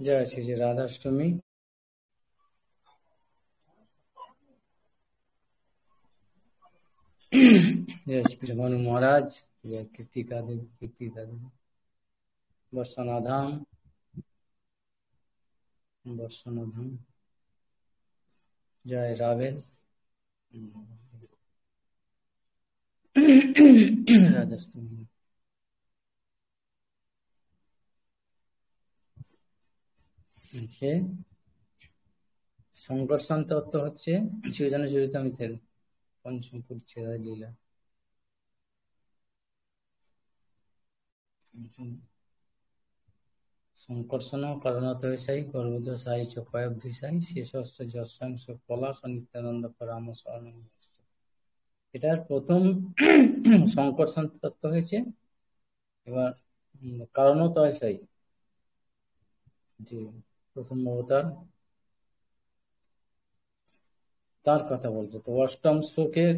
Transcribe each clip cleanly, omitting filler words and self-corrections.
जय श्री श्री राधाष्टमी। जय श्री भानु महाराज, जय कृतिका देवी, वर्षनाधाम जय रावेल। राधाष्टमी সংকর্ষণ তত্ত্ব হচ্ছে জীবন চরিতামৃতের পঞ্চম পরিচ্ছেদ লীলা। সংকর্ষণ কারণতয়সাই গর্ভদশাই চ কয়েকদিশাই শেষস্য যশাংশ পলাশ নিত্যানন্দ পরামর্শ। এটার প্রথম সংকর্ষণ তত্ত্ব হয়েছে। এবার কারণতয়সাই যে প্রথম অবতার তার কথা বলছে। তো অষ্টম শ্লোকের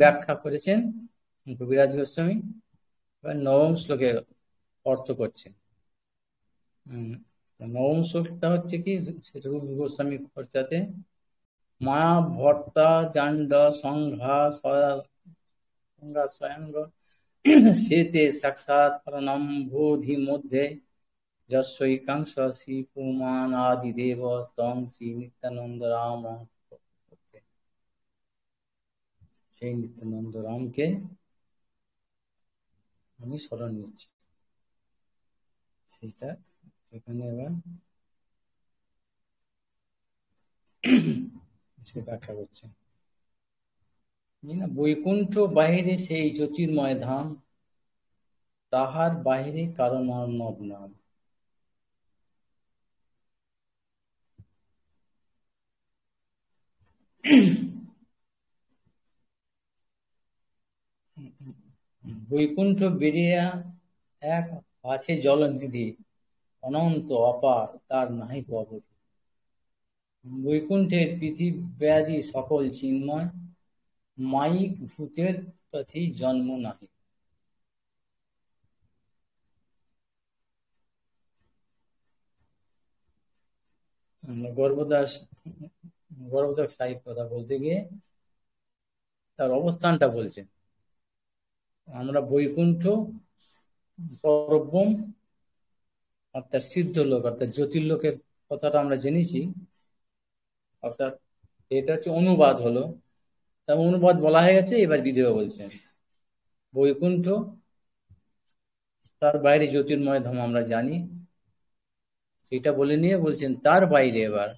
ব্যাখ্যা করেছেন কবিরাজ গোস্বামী, এবার নবম শ্লোকের অর্থ করছেন। নবম শ্লোকটা হচ্ছে কি, সেটা গোস্বামী খরচাতে মায়া ভর্তা জান্ড সংঘা স্বয়ং সেতে সাক্ষাৎ কারণম বোধি মধ্যে যশৈকাংশ শ্রী পুমান আদি দেব স্তং শ্রী নিত্যানন্দ রাম। সেই নিত্যানন্দ রামকে আমি স্মরণ নিচ্ছি, সেটা এখানে এবার সে ব্যাখ্যা করছে। বৈকুণ্ঠ বাহিরে সেই জ্যোতির্ময় ধাম, তাহার বাহিরে কারণ অর্ণব নাম। বৈকুণ্ঠ বেরিয়া এক আছে জলনিধি, অনন্ত অপার তার নাহি অবধি। বৈকুণ্ঠের পৃথিব্যাধি সকল চিন্ময়, মাইক ভূতের তথি জন্ম নাহি। গর্ভদাস সাহিত্য কথা বলতে গিয়ে তার অবস্থানটা বলছে। আমরা বৈকুণ্ঠ পরব্রহ্ম অর্থাৎ সিদ্ধ লোক অর্থাৎ জ্যোতির্লোকের কথাটা আমরা জেনেছি, অর্থাৎ এটা হচ্ছে অনুবাদ হলো, তার অনুবাদ বলা হয়ে গেছে। এবার বিদেহ বলছেন বৈকুণ্ঠ তার বাইরে জ্যোতির্ময় ধাম আমরা জানি, সেটা বলে নিয়ে বলছেন তার বাইরে এবার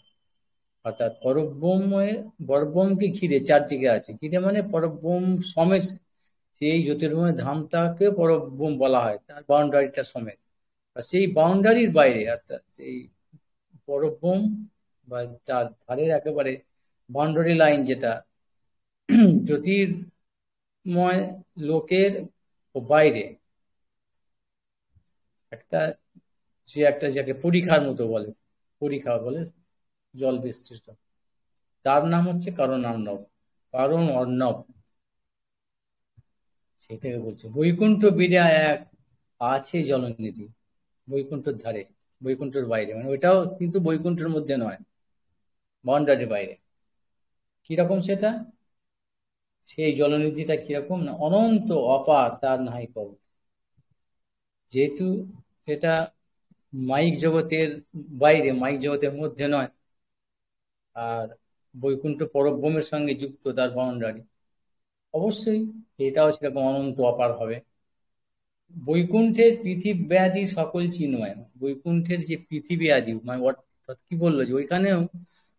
অর্থাৎ পরব্রহ্মকে ঘিরে চারদিকে আছে। ঘিরে মানে পরব্রহ্ম সমেত সেই জ্যোতির্ময় ধামটাকে পরব্রহ্ম বলা হয়, তার বাউন্ডারিটা সমেত। আর সেই বাউন্ডারির বাইরে অর্থাৎ সেই পরব্রহ্ম বা তার ধারের একেবারে বাউন্ডারি লাইন, যেটা জ্যোতির্ময় লোকের বাইরে একটা যাকে পরীক্ষার মতো বলে, পরীক্ষা বলে জল বিস্তৃত, তার নাম হচ্ছে কারণ অর্ণব। সেটাকে বলছে বৈকুণ্ঠ বিদ্যা এক আছে জলনিধি। বৈকুণ্ঠের ধারে, বৈকুণ্ঠের বাইরে, মানে ওইটাও কিন্তু বৈকুণ্ঠের মধ্যে নয়, বাউন্ডারির বাইরে। কিরকম সেটা? সেই জলনিধিটা কিরকম না, অনন্ত অপার তার নাহি কব। যেহেতু এটা মাইক জগতের বাইরে, মাইক জগতের মধ্যে নয়, আর বৈকুণ্ঠ পরব্রহ্মের সঙ্গে যুক্ত তার বাউন্ডারি, অবশ্যই এটাও সেরকম অনন্ত অপার হবে। বৈকুণ্ঠের পৃথিব্যাধি সকল চিন্ময়, বৈকুণ্ঠের যে পৃথিবী আদি, মানে অর্থাৎ কি বললো যে ওইখানেও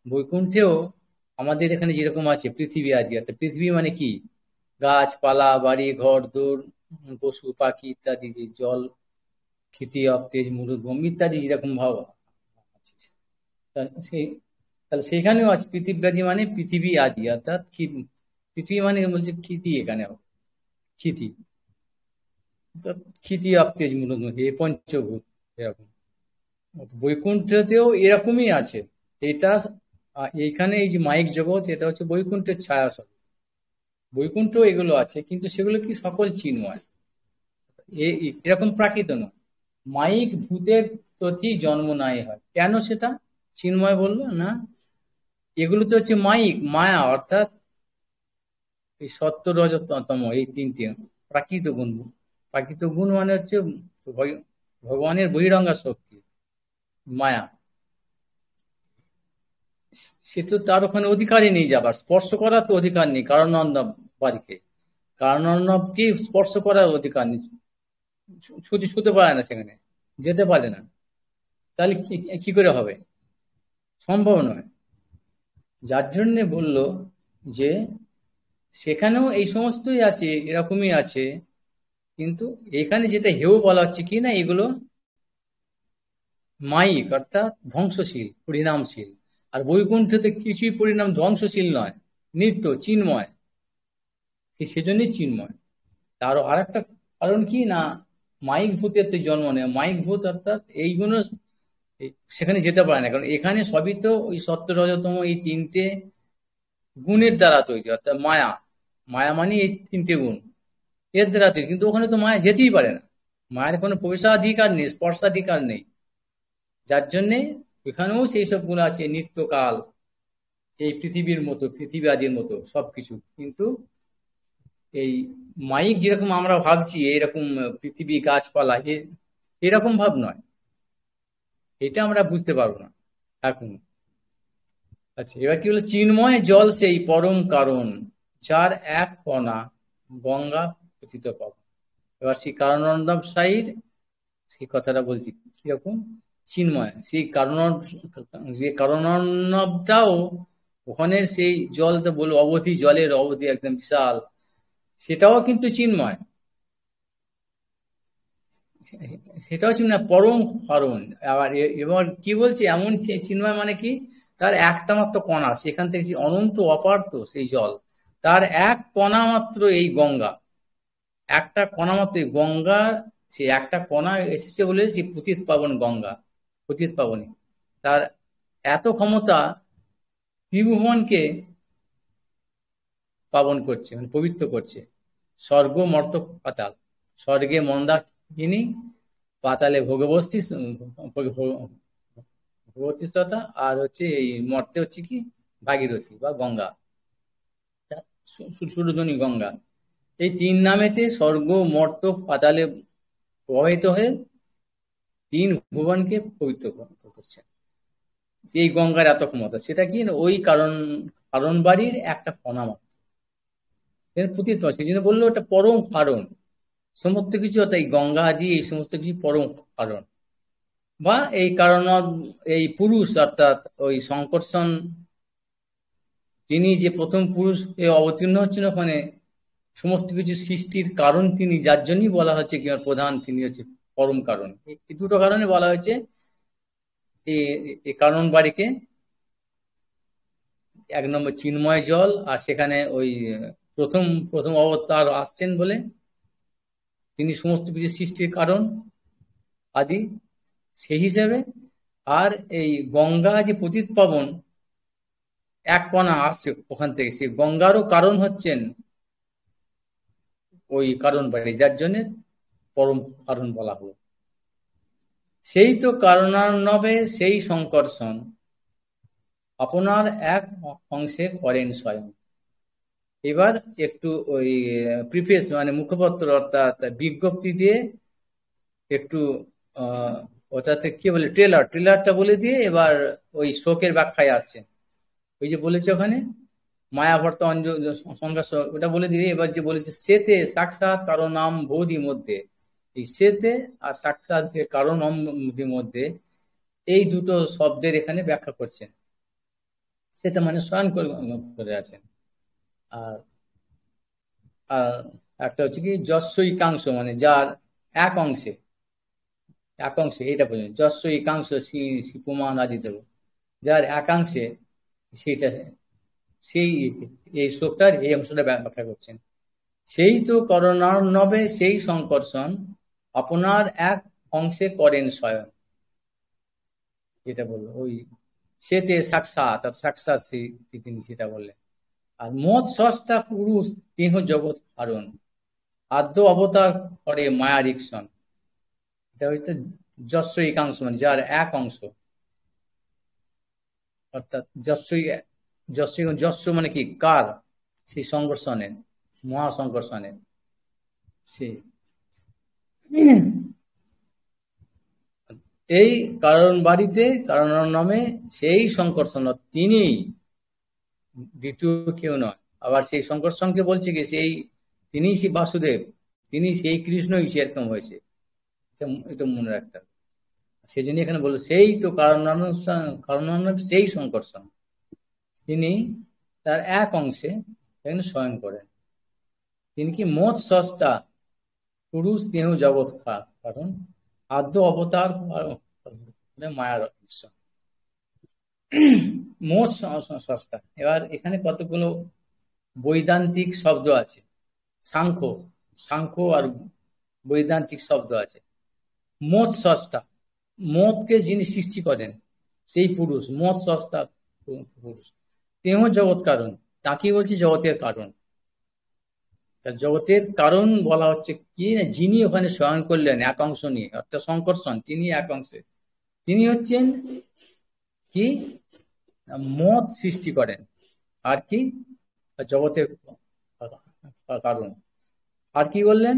বৈকুণ্ঠেও আমাদের এখানে যেরকম আছে পৃথিবী আদি, অর্থাৎ পৃথিবী মানে কি, গাছপালা, বাড়ি ঘর দোর, পশু পাখি ইত্যাদি, যে জল ক্ষিতি অবতেজ মরুভূম ইত্যাদি যেরকম ভাব আছে, তাহলে সেখানেও আছে পৃথিব্যাধি মানে পৃথিবী আদি, অর্থাৎ পৃথিবী মানে বলছে ক্ষিতি, এখানেও ক্ষিতি, ক্ষিতি অবতেজ মরুভূমি, এই পঞ্চভূত এরকম। বৈকুণ্ঠতেও এরকমই আছে। এটা এইখানে এই যে মাইক জগৎ, এটা হচ্ছে বৈকুণ্ঠের ছায়া স্বরূপ। বৈকুণ্ঠ এগুলো আছে, কিন্তু সেগুলো কি সকল চিন্ময়, এরকম প্রাকৃত নয়। মায়িক ভূতের প্রতি জন্ম নাই হয়। কেন সেটা চিন্ময় বললো না, এগুলো তো হচ্ছে মায়িক, মায়া, অর্থাৎ এই সত্য রজতম এই তিনটে প্রাকৃত গুণ। প্রাকৃত গুণ মানে হচ্ছে ভগবানের বহিরঙ্গা শক্তি মায়া। সে তো তার ওখানে অধিকারই নেই যাবার, স্পর্শ করার তো অধিকার নেই কারণার্ণব বাড়িকে। কারণার্ণবকে স্পর্শ করার অধিকার নেই, ছুতে পারে না, সেখানে যেতে পারে না। তাহলে কি করে হবে, সম্ভব নয়। যার জন্যে বলল যে সেখানেও এই সমস্তই আছে, এরকমই আছে, কিন্তু এখানে যেটা হেয় বলা হচ্ছে কি না, এগুলো মায়িক অর্থাৎ ধ্বংসশীল, পরিণামশীল। আর বৈকুণ্ঠতে কিছুই পরিণাম ধ্বংসশীল নয়, নিত্য চিন্ময়, সেজন্যই চিন্ময়। তারও আর একটা কারণ কি না, মায়িক ভূতের তো জন্ম নেই। মায়িক ভূত অর্থাৎ এইগুলো সেখানে যেতে পারে না, কারণ এখানে সবই তো ওই সত্য রজতম এই তিনটে গুণের দ্বারা তৈরি, অর্থাৎ মায়া। মায়া মানে এই তিনটে গুণ, এর দ্বারা তৈরি। কিন্তু ওখানে তো মায়া যেতেই পারে না, মায়ের কোনো প্রবেশাধিকার নেই, স্পর্শাধিকার নেই। যার জন্যে এখানেও সেই সব গুণ আছে, নিত্যকাল, এই পৃথিবীর মতো, পৃথিবী আদির মতো সবকিছু। কিন্তু এই মাইক যেরকম আমরা ভাবছি এরকম পৃথিবী গাছপালা এরকম ভাব নয়, এটা আমরা বুঝতে পারবো না এখন। আচ্ছা, এবার কি হলো, চিন্ময় জল সেই পরম কারণ, যার এক কণা গঙ্গা পতিত পাবন। এবার সেই কারণার্ণব সাইড সেই কথাটা বলছি কিরকম, চিন্ময় সেই কারণার্ণবটাও ওখানে সেই জল তো বলবো অবধি, জলের অবধি একদম বিশাল, সেটাও কিন্তু চিন্ময়, সেটাও চিন্ময় পরম কারণ। আবার এবার কি বলছি, এমন চিন্ময় মানে কি, তার একটা মাত্র কণা, সেখান থেকে সে অনন্ত অপার্থ সেই জল, তার এক কণা মাত্র এই গঙ্গা, একটা কণা মাত্র গঙ্গা, সে একটা কণা এসেছে বলে সে পতিত পাবন গঙ্গা, পতিত পাবনী। তার এত ক্ষমতা ত্রিভুবনকে পাবন করছে, মানে পবিত্র করছে। স্বর্গ মর্ত পাতাল, স্বর্গে মন্দাকিনী, পাতালে ভগবতীস্ততা, আর হচ্ছে এই মর্তে হচ্ছে কি ভাগীরথী বা গঙ্গা, সুরধনী গঙ্গা। এই তিন নামেতে স্বর্গ মর্ত পাতালে প্রবাহিত হয়ে তিন ভুবনকে পবিত্র করছে। এই গঙ্গার এত ক্ষমতা, সেটা কি না, ওই কারণ বাড়ির একটা কণা মাত্র পতিত, সেই জন্য বললো ওটা পরম কারণ। সমস্ত কিছু অর্থাৎ এই গঙ্গা আদি এই সমস্ত কিছু পরম কারণ, বা এই কারণ এই পুরুষ অর্থাৎ ওই সংকর্ষণ, তিনি যে প্রথম পুরুষ অবতীর্ণ হচ্ছেন ওখানে, সমস্ত কিছু সৃষ্টির কারণ তিনি, যার জন্যই বলা হচ্ছে কি প্রধান, তিনি হচ্ছে পরম কারণ। এই দুটো কারণে বলা হয়েছে এই কারণ বাড়িকে। এক নম্বর চিন্ময় জল, আর সেখানে ওই প্রথম প্রথম অবতার আসছেন বলে তিনি সমস্ত কিছু সৃষ্টির কারণ আদি সেই হিসেবে। আর এই গঙ্গা যে পতিত পাবন এক কণা আসছে ওখান থেকে, সেই গঙ্গারও কারণ হচ্ছেন ওই কারণ বাড়ি, যার জন্য পরম কারণ বলা হলো। সেই তো কারণার্ণবে সেই সংকর্ষণ, আপনার এক অংশে করেন স্বয়ং। এবার একটু ওই প্রিফেস মানে মুখপত্র অর্থাৎ বিজ্ঞপ্তি দিয়ে একটু ওটাতে কি বলে ট্রেলারটা বলে দিয়ে এবার ওই শ্লোকের ব্যাখ্যায় আসছে। ওই যে বলেছে ওখানে মায়াভর্ত সংজ্ঞা, ওটা বলে দিয়ে এবার যে বলেছে সেতে সাক্ষাৎ কারণ নাম বোধি মধ্যে, এই সেতে আর সাক্ষাৎ কারণ মধ্যে এই দুটো শব্দের এখানে ব্যাখ্যা করছেন। সেটা মানে স্বয়ং করে আছেন। আর একটা হচ্ছে কি যস্য একাংশ, মানে যার এক অংশে, এইটা পর্যন্ত যস্য একাংশ পুমান আদি দেব, যার একাংশে, সেইটা সেই এই শ্লোকটার এই অংশটা ব্যাখ্যা করছেন। সেই তো করণার্ণবে সেই সংকর্ষণ, আপনার এক অংশে করেন স্বয়ং, যেটা বললো ওই সেতে সাক্ষাৎ তিনি সেটা বললেন। আর মত সষ্টা পুরুষ দেহ জগৎ কারণ, আদ্য অবতার করে মায়ার ইকশন। এটা হচ্ছে যস্য একাংশ, মানে যার এক অংশ, অর্থাৎ যস্যই, যস্যই যস্য মানে কি, কার, সেই সংঘর্ষণের, মহাসংঘর্ষণের সে, এই কারণ বাড়িতে কারণ নামে সেই সংকর্ষণ, তিনি, দ্বিতীয় কেউ নয়। আবার সেই সংকর্ষণকে বলছে কি, সেই তিনি সেই বাসুদেব, তিনি সেই কৃষ্ণই সেরকম হয়েছে, এটা মনে রাখতে হবে। সেই জন্য এখানে বললো সেই তো কারণ সেই সংকর্ষণ, তিনি তার এক অংশে এখানে স্বয়ং করেন। তিনি কি মোট স্রষ্টা, পুরুষ দেহ জগৎ কারণ, আদ্য অবতার মায়ার ঈশ্বর, মোট স্রষ্টা। এবার এখানে কতগুলো বৈদান্তিক শব্দ আছে, সাংখ্য, সাংখ্য আর বৈদান্তিক শব্দ আছে। মোট স্রষ্টা, মোটকে যিনি সৃষ্টি করেন সেই পুরুষ, মোট স্রষ্টা পুরুষ। দেহ জগৎ কারণ, তাকে বলছে জগতের কারণ। জগতের কারণ বলা হচ্ছে কি না, যিনি ওখানে স্বয়ং করলেন এক অংশ নিয়ে, অর্থাৎ সংকর্ষণ, তিনি এক অংশে, তিনি হচ্ছেন কি মত সৃষ্টি করেন, আর কি জগতের কারণ। আর কি বললেন,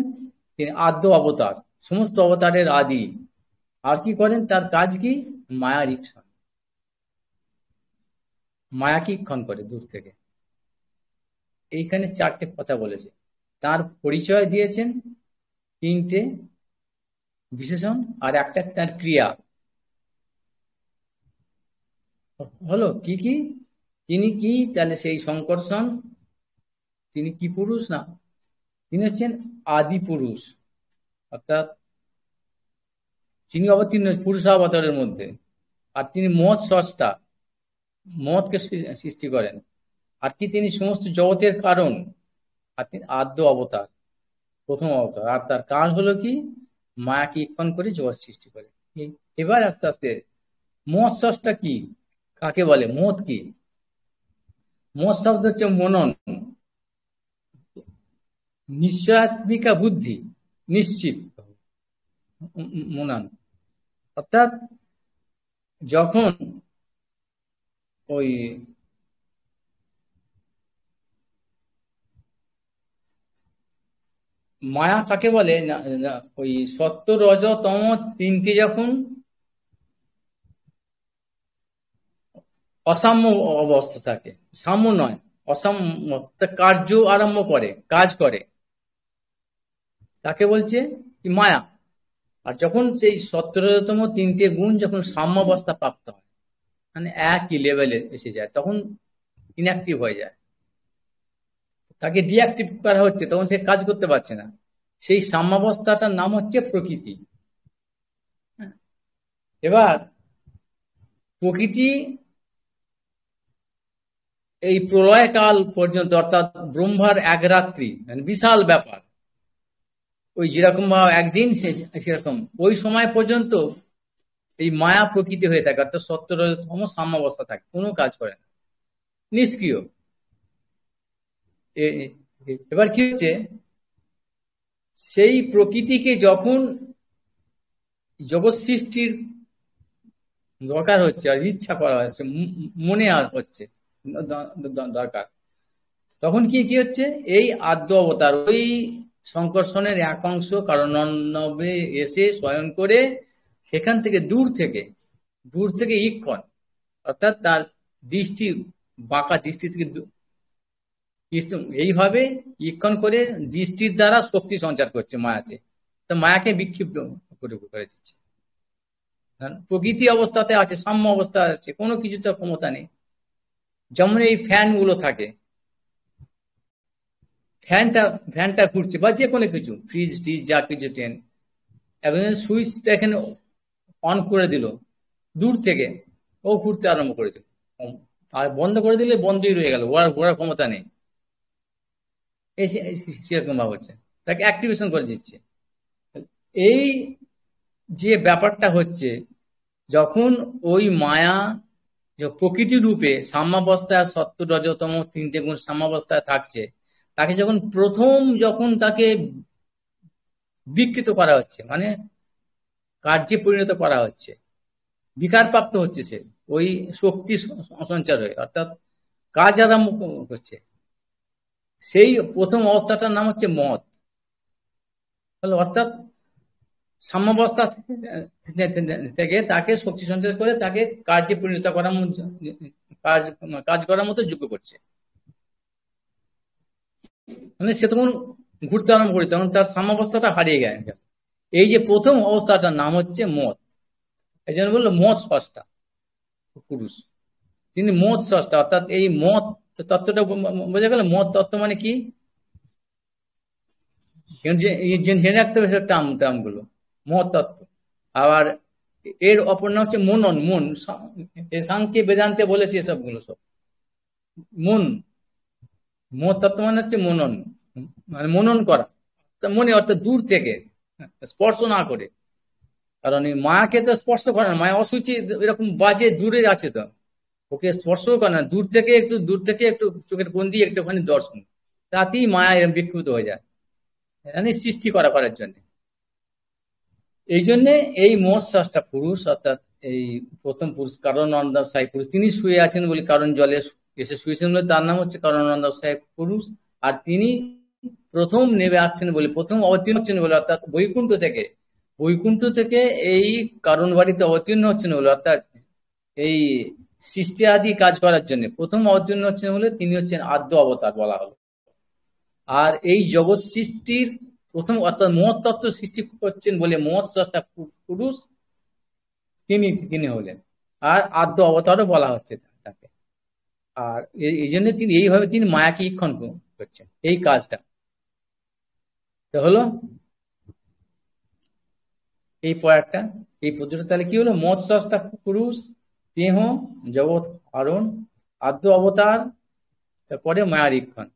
তিনি আদ্য অবতার, সমস্ত অবতারের আদি। আর কি করেন, তার কাজ কি, মায়ার ইক্ষণ, মায়াকে ইক্ষণ করে দূর থেকে। এইখানে চারটে কথা বলেছে, তার পরিচয় দিয়েছেন তিনটে বিশেষণ, আর একটা তার ক্রিয়া হলো কি কি, তিনি কি, তাহলে সেই সংকর্ষণ, তিনি কি পুরুষ না, তিনি হচ্ছেন আদি পুরুষ, অর্থাৎ তিনি অবতীর্ণ পুরুষাবতারের মধ্যে। আর তিনি মত স্রষ্টা, মতকে সৃষ্টি করেন। আর কি, তিনি সমস্ত জগতের কারণ। আর তিনি আদ্য অবতার, প্রথম অবতার। আর তার কাজ হলো কি, মায়াকে ইক্ষণ করে জগৎ সৃষ্টি করে। এবার আস্তে আস্তে মত স্রষ্টা কি, কাকে বলে, মত কি, মত শব্দ হচ্ছে মনন, নিশ্চয়াত্মিকা বুদ্ধি, নিশ্চিত মনন। অর্থাৎ যখন ওই মায়া কাকে বলে না, ওই সত্য রজ তম তিনটে যখন অসাম্য অবস্থা থাকে, সাম্য নয়, অসাম্য, কার্য আরম্ভ করে, কাজ করে, তাকে বলছে মায়া। আর যখন সেই 17তম তিনটে গুণ যখন সাম্যাবস্থা প্রাপ্ত হয়, মানে একই লেভেলে এসে যায়, তখন ইনঅ্যাক্টিভ হয়ে যায়, তাকে ডিঅ্যাক্টিভ করা হচ্ছে, তখন সে কাজ করতে পারছে না। সেই সাম্যাবস্থাটার নাম হচ্ছে প্রকৃতি। এবার প্রকৃতি এই প্রলয়কাল পর্যন্ত, অর্থাৎ ব্রহ্মার এক রাত্রি, মানে বিশাল ব্যাপার, ওই যেরকম একদিন সেরকম ওই সময় পর্যন্ত এই মায়া প্রকৃতি হয়ে থাকে, অর্থাৎ 17তম সাম্যাবস্থা থাকে, কোনো কাজ করে না, নিষ্ক্রিয়। এবার কি হচ্ছে, সেই প্রকৃতিকে যখন জগৎ সৃষ্টির দরকার হচ্ছে, আর ইচ্ছা করা হচ্ছে, মনে হচ্ছে দরকার, তখন কি কি হচ্ছে, এই আদ্য অবতার, ওই সংকর্ষণের এক অংশ কারণবে এসে স্বয়ং করে, সেখান থেকে দূর থেকে ইক্ষণ, অর্থাৎ তার দৃষ্টি, বাঁকা দৃষ্টি থেকে এইভাবে ইক্ষণ করে দৃষ্টির দ্বারা শক্তি সঞ্চার করছে মায়াতে, তো মায়াকে বিক্ষিপ্ত করে দিচ্ছে। প্রকৃতি অবস্থাতে আছে, সাম্য অবস্থা আছে, কোনো কিছু তার ক্ষমতা নেই। যেমন এই ফ্যান গুলো থাকে, ফ্যানটা ঘুরছে, বা যে কোনো কিছু, ফ্রিজ টিজ যা কিছু, ট্রেন, এখন সুইচটা এখানে অন করে দিল দূর থেকে, ও ঘুরতে আরম্ভ করে দিল, আর বন্ধ করে দিলে বন্ধই রয়ে গেল, ঘোরার ক্ষমতা নেই। সেরকম ভাব হচ্ছে, তাকে অ্যাক্টিভেশন করে দিচ্ছে। এই যে ব্যাপারটা হচ্ছে, যখন ওই মায়া প্রকৃতি রূপে সাম্যাবস্থায়, সত্য রজতম তিনটে গুণ সাম্যাবস্থায় থাকছে, তাকে যখন তাকে বিকৃত করা হচ্ছে, মানে কার্যে পরিণত করা হচ্ছে, বিকারপ্রাপ্ত হচ্ছে সে ওই শক্তি সঞ্চার হয়ে, অর্থাৎ কাজ আরম্ভ করছে। সেই প্রথম অবস্থাটার নাম হচ্ছে মহৎ, অর্থাৎ সাম্যাবস্থা থেকে তাকে শক্তি সঞ্চার করে তাকে কার্যে পরিণত করার কাজ করার মতো যোগ্য করছে। মানে সে তখন ঘুরতে আরম্ভ করে, তখন তার সাম্যাবস্থাটা হারিয়ে গেল। এই যে প্রথম অবস্থাটার নাম হচ্ছে মত। এই জন্য বললো মত স্রষ্টা পুরুষ, তিনি মত স্রষ্টা, অর্থাৎ এই মত তত্ত্বটা বোঝা গেল। মত তত্ত্ব মানে কি জেনে রাখতে হবে টার্ম গুলো, মত তত্ত্ব। আবার এর অপর নাম হচ্ছে মনন, মন। সাংখ্যে বেদান্তে বলেছে এসবগুলো সব মন। মত তত্ত্ব মানে হচ্ছে মনন, মানে মনন করা মনে, অর্থাৎ দূর থেকে, স্পর্শ না করে। কারণ এই মায়াকে তো স্পর্শ করে না, মায়া অসুচি, এরকম বাজে দূরে আছে, তো ওকে স্পর্শও করে না, দূর থেকে একটু চোখের কোণ দিয়ে একটুখানি দর্শন, তাতেই মায়া এরকম বিকৃত হয়ে যায়, মানে সৃষ্টি করার জন্য। এই জন্যে এই মোট স্রষ্টা পুরুষ, অর্থাৎ এই প্রথম পুরুষ কারণানন্দ সাই পুরুষ, তিনি শুয়ে আছেন বলে, কারণ জলে এসে শুয়েছেন বলে তার নাম হচ্ছে কারণানন্দ সাই পুরুষ। আর তিনি প্রথম নেমে আসছেন বলে, প্রথম অবতীর্ণ হচ্ছেন বলে, অর্থাৎ বৈকুণ্ঠ থেকে এই কারণ বাড়িতে অবতীর্ণ হচ্ছেন বলে, অর্থাৎ এই সৃষ্টি আদি কাজ করার জন্য প্রথম অবতীর্ণ হচ্ছেন বলে তিনি হচ্ছেন আদ্য অবতার বলা হলো। আর এই জগৎ সৃষ্টির প্রথম, অর্থাৎ মহৎ তত্ত্ব সৃষ্টি করছেন বলে মহৎ স্রষ্টা পুরুষ তিনি হলেন, আর আদ্য অবতারও বলা হচ্ছে তাকে। আর এই জন্য তিনি এইভাবে তিনি মায়াকে ঈক্ষণ করছেন, এই কাজটা তো হলো। এই পরেরটা, এই পদ্ধতি তাহলে কি হলো, মহৎ স্রষ্টা পুরুষ, দেহ জগৎ কারণ, আদ্য অবতার, করে মায়ার ঈক্ষণ।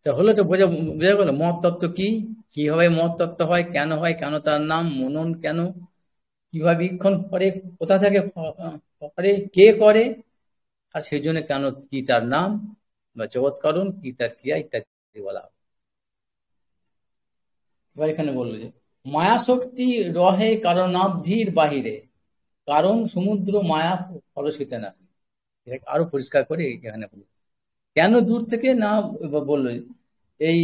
তা হলো, তো বোঝা গেল মহৎ তত্ত্ব কি, কিভাবে মহৎ তত্ত্ব হয়, কেন তার নাম মনন, কেন, কিভাবে ঈক্ষণ করে, কোথা থেকে করে, কে করে, আর সেই জন্য কেন, কি তার নাম বা জগৎ কারণ, কি তার ক্রিয়া ইত্যাদি বলা হয়। এবার এখানে বললো যে মায়া শক্তি রহে কারণাবধির বাহিরে, কারণ সমুদ্র মায়া ফলসিতে না। আরো পরিষ্কার করে এখানে বলল, কেন দূর থেকে না বললো, এই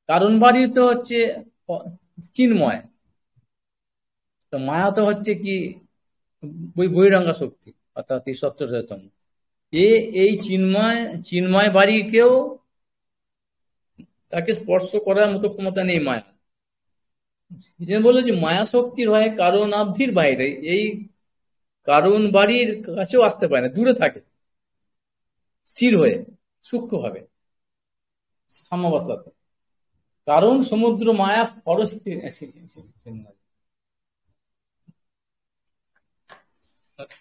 কারণ বাড়ি তো হচ্ছে চিন্ময়, তো মায়া তো হচ্ছে কি বহিরঙ্গা শক্তি, অর্থাৎ এই সত্যতম। এই চিন্ময় বাড়িকেও তাকে স্পর্শ করার মতো ক্ষমতা নেই মায়া। বললো যে মায়া শক্তির হয় কারণ আবধির বাইরে, এই কারণ বাড়ির কাছেও আসতে পারে না, দূরে থাকে স্থির হয়ে সূক্ষ্ম ভাবে সাম্যাবস্থাতে। কারণ সমুদ্র মায়া পরশ,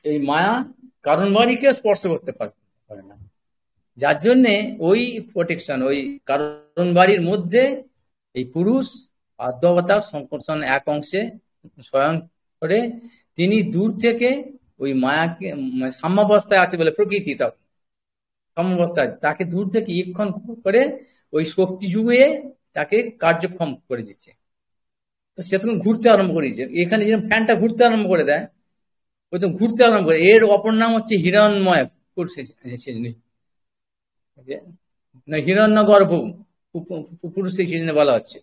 এই মায়া কারণ বাড়িকে স্পর্শ করতে পারে না, যার জন্যে ওই প্রোটেকশন, ওই কারণ বাড়ির মধ্যে এই পুরুষ আদ্য অবতার সংকর্ষণ এক অংশে স্বয়ং করে তিনি দূর থেকে ওই মায়াকে, সাম্যাবস্থায় আছে বলে প্রকৃতিটা সাম্যাবস্থায়, তাকে দূর থেকে ঈক্ষণ করে ওই শক্তি যুগে তাকে কার্যক্ষম করে দিচ্ছে। তো সে তখন ঘুরতে আরম্ভ করেছে, এখানে যেরকম ফ্যানটা ঘুরতে আরম্ভ করে দেয়, ওই তো ঘুরতে আরম্ভ করে। এর অপর নাম হচ্ছে হিরণ্ময় পুরুষ, হিরণ্য গর্ভ পুরুষ সেজন্য বলা হচ্ছে,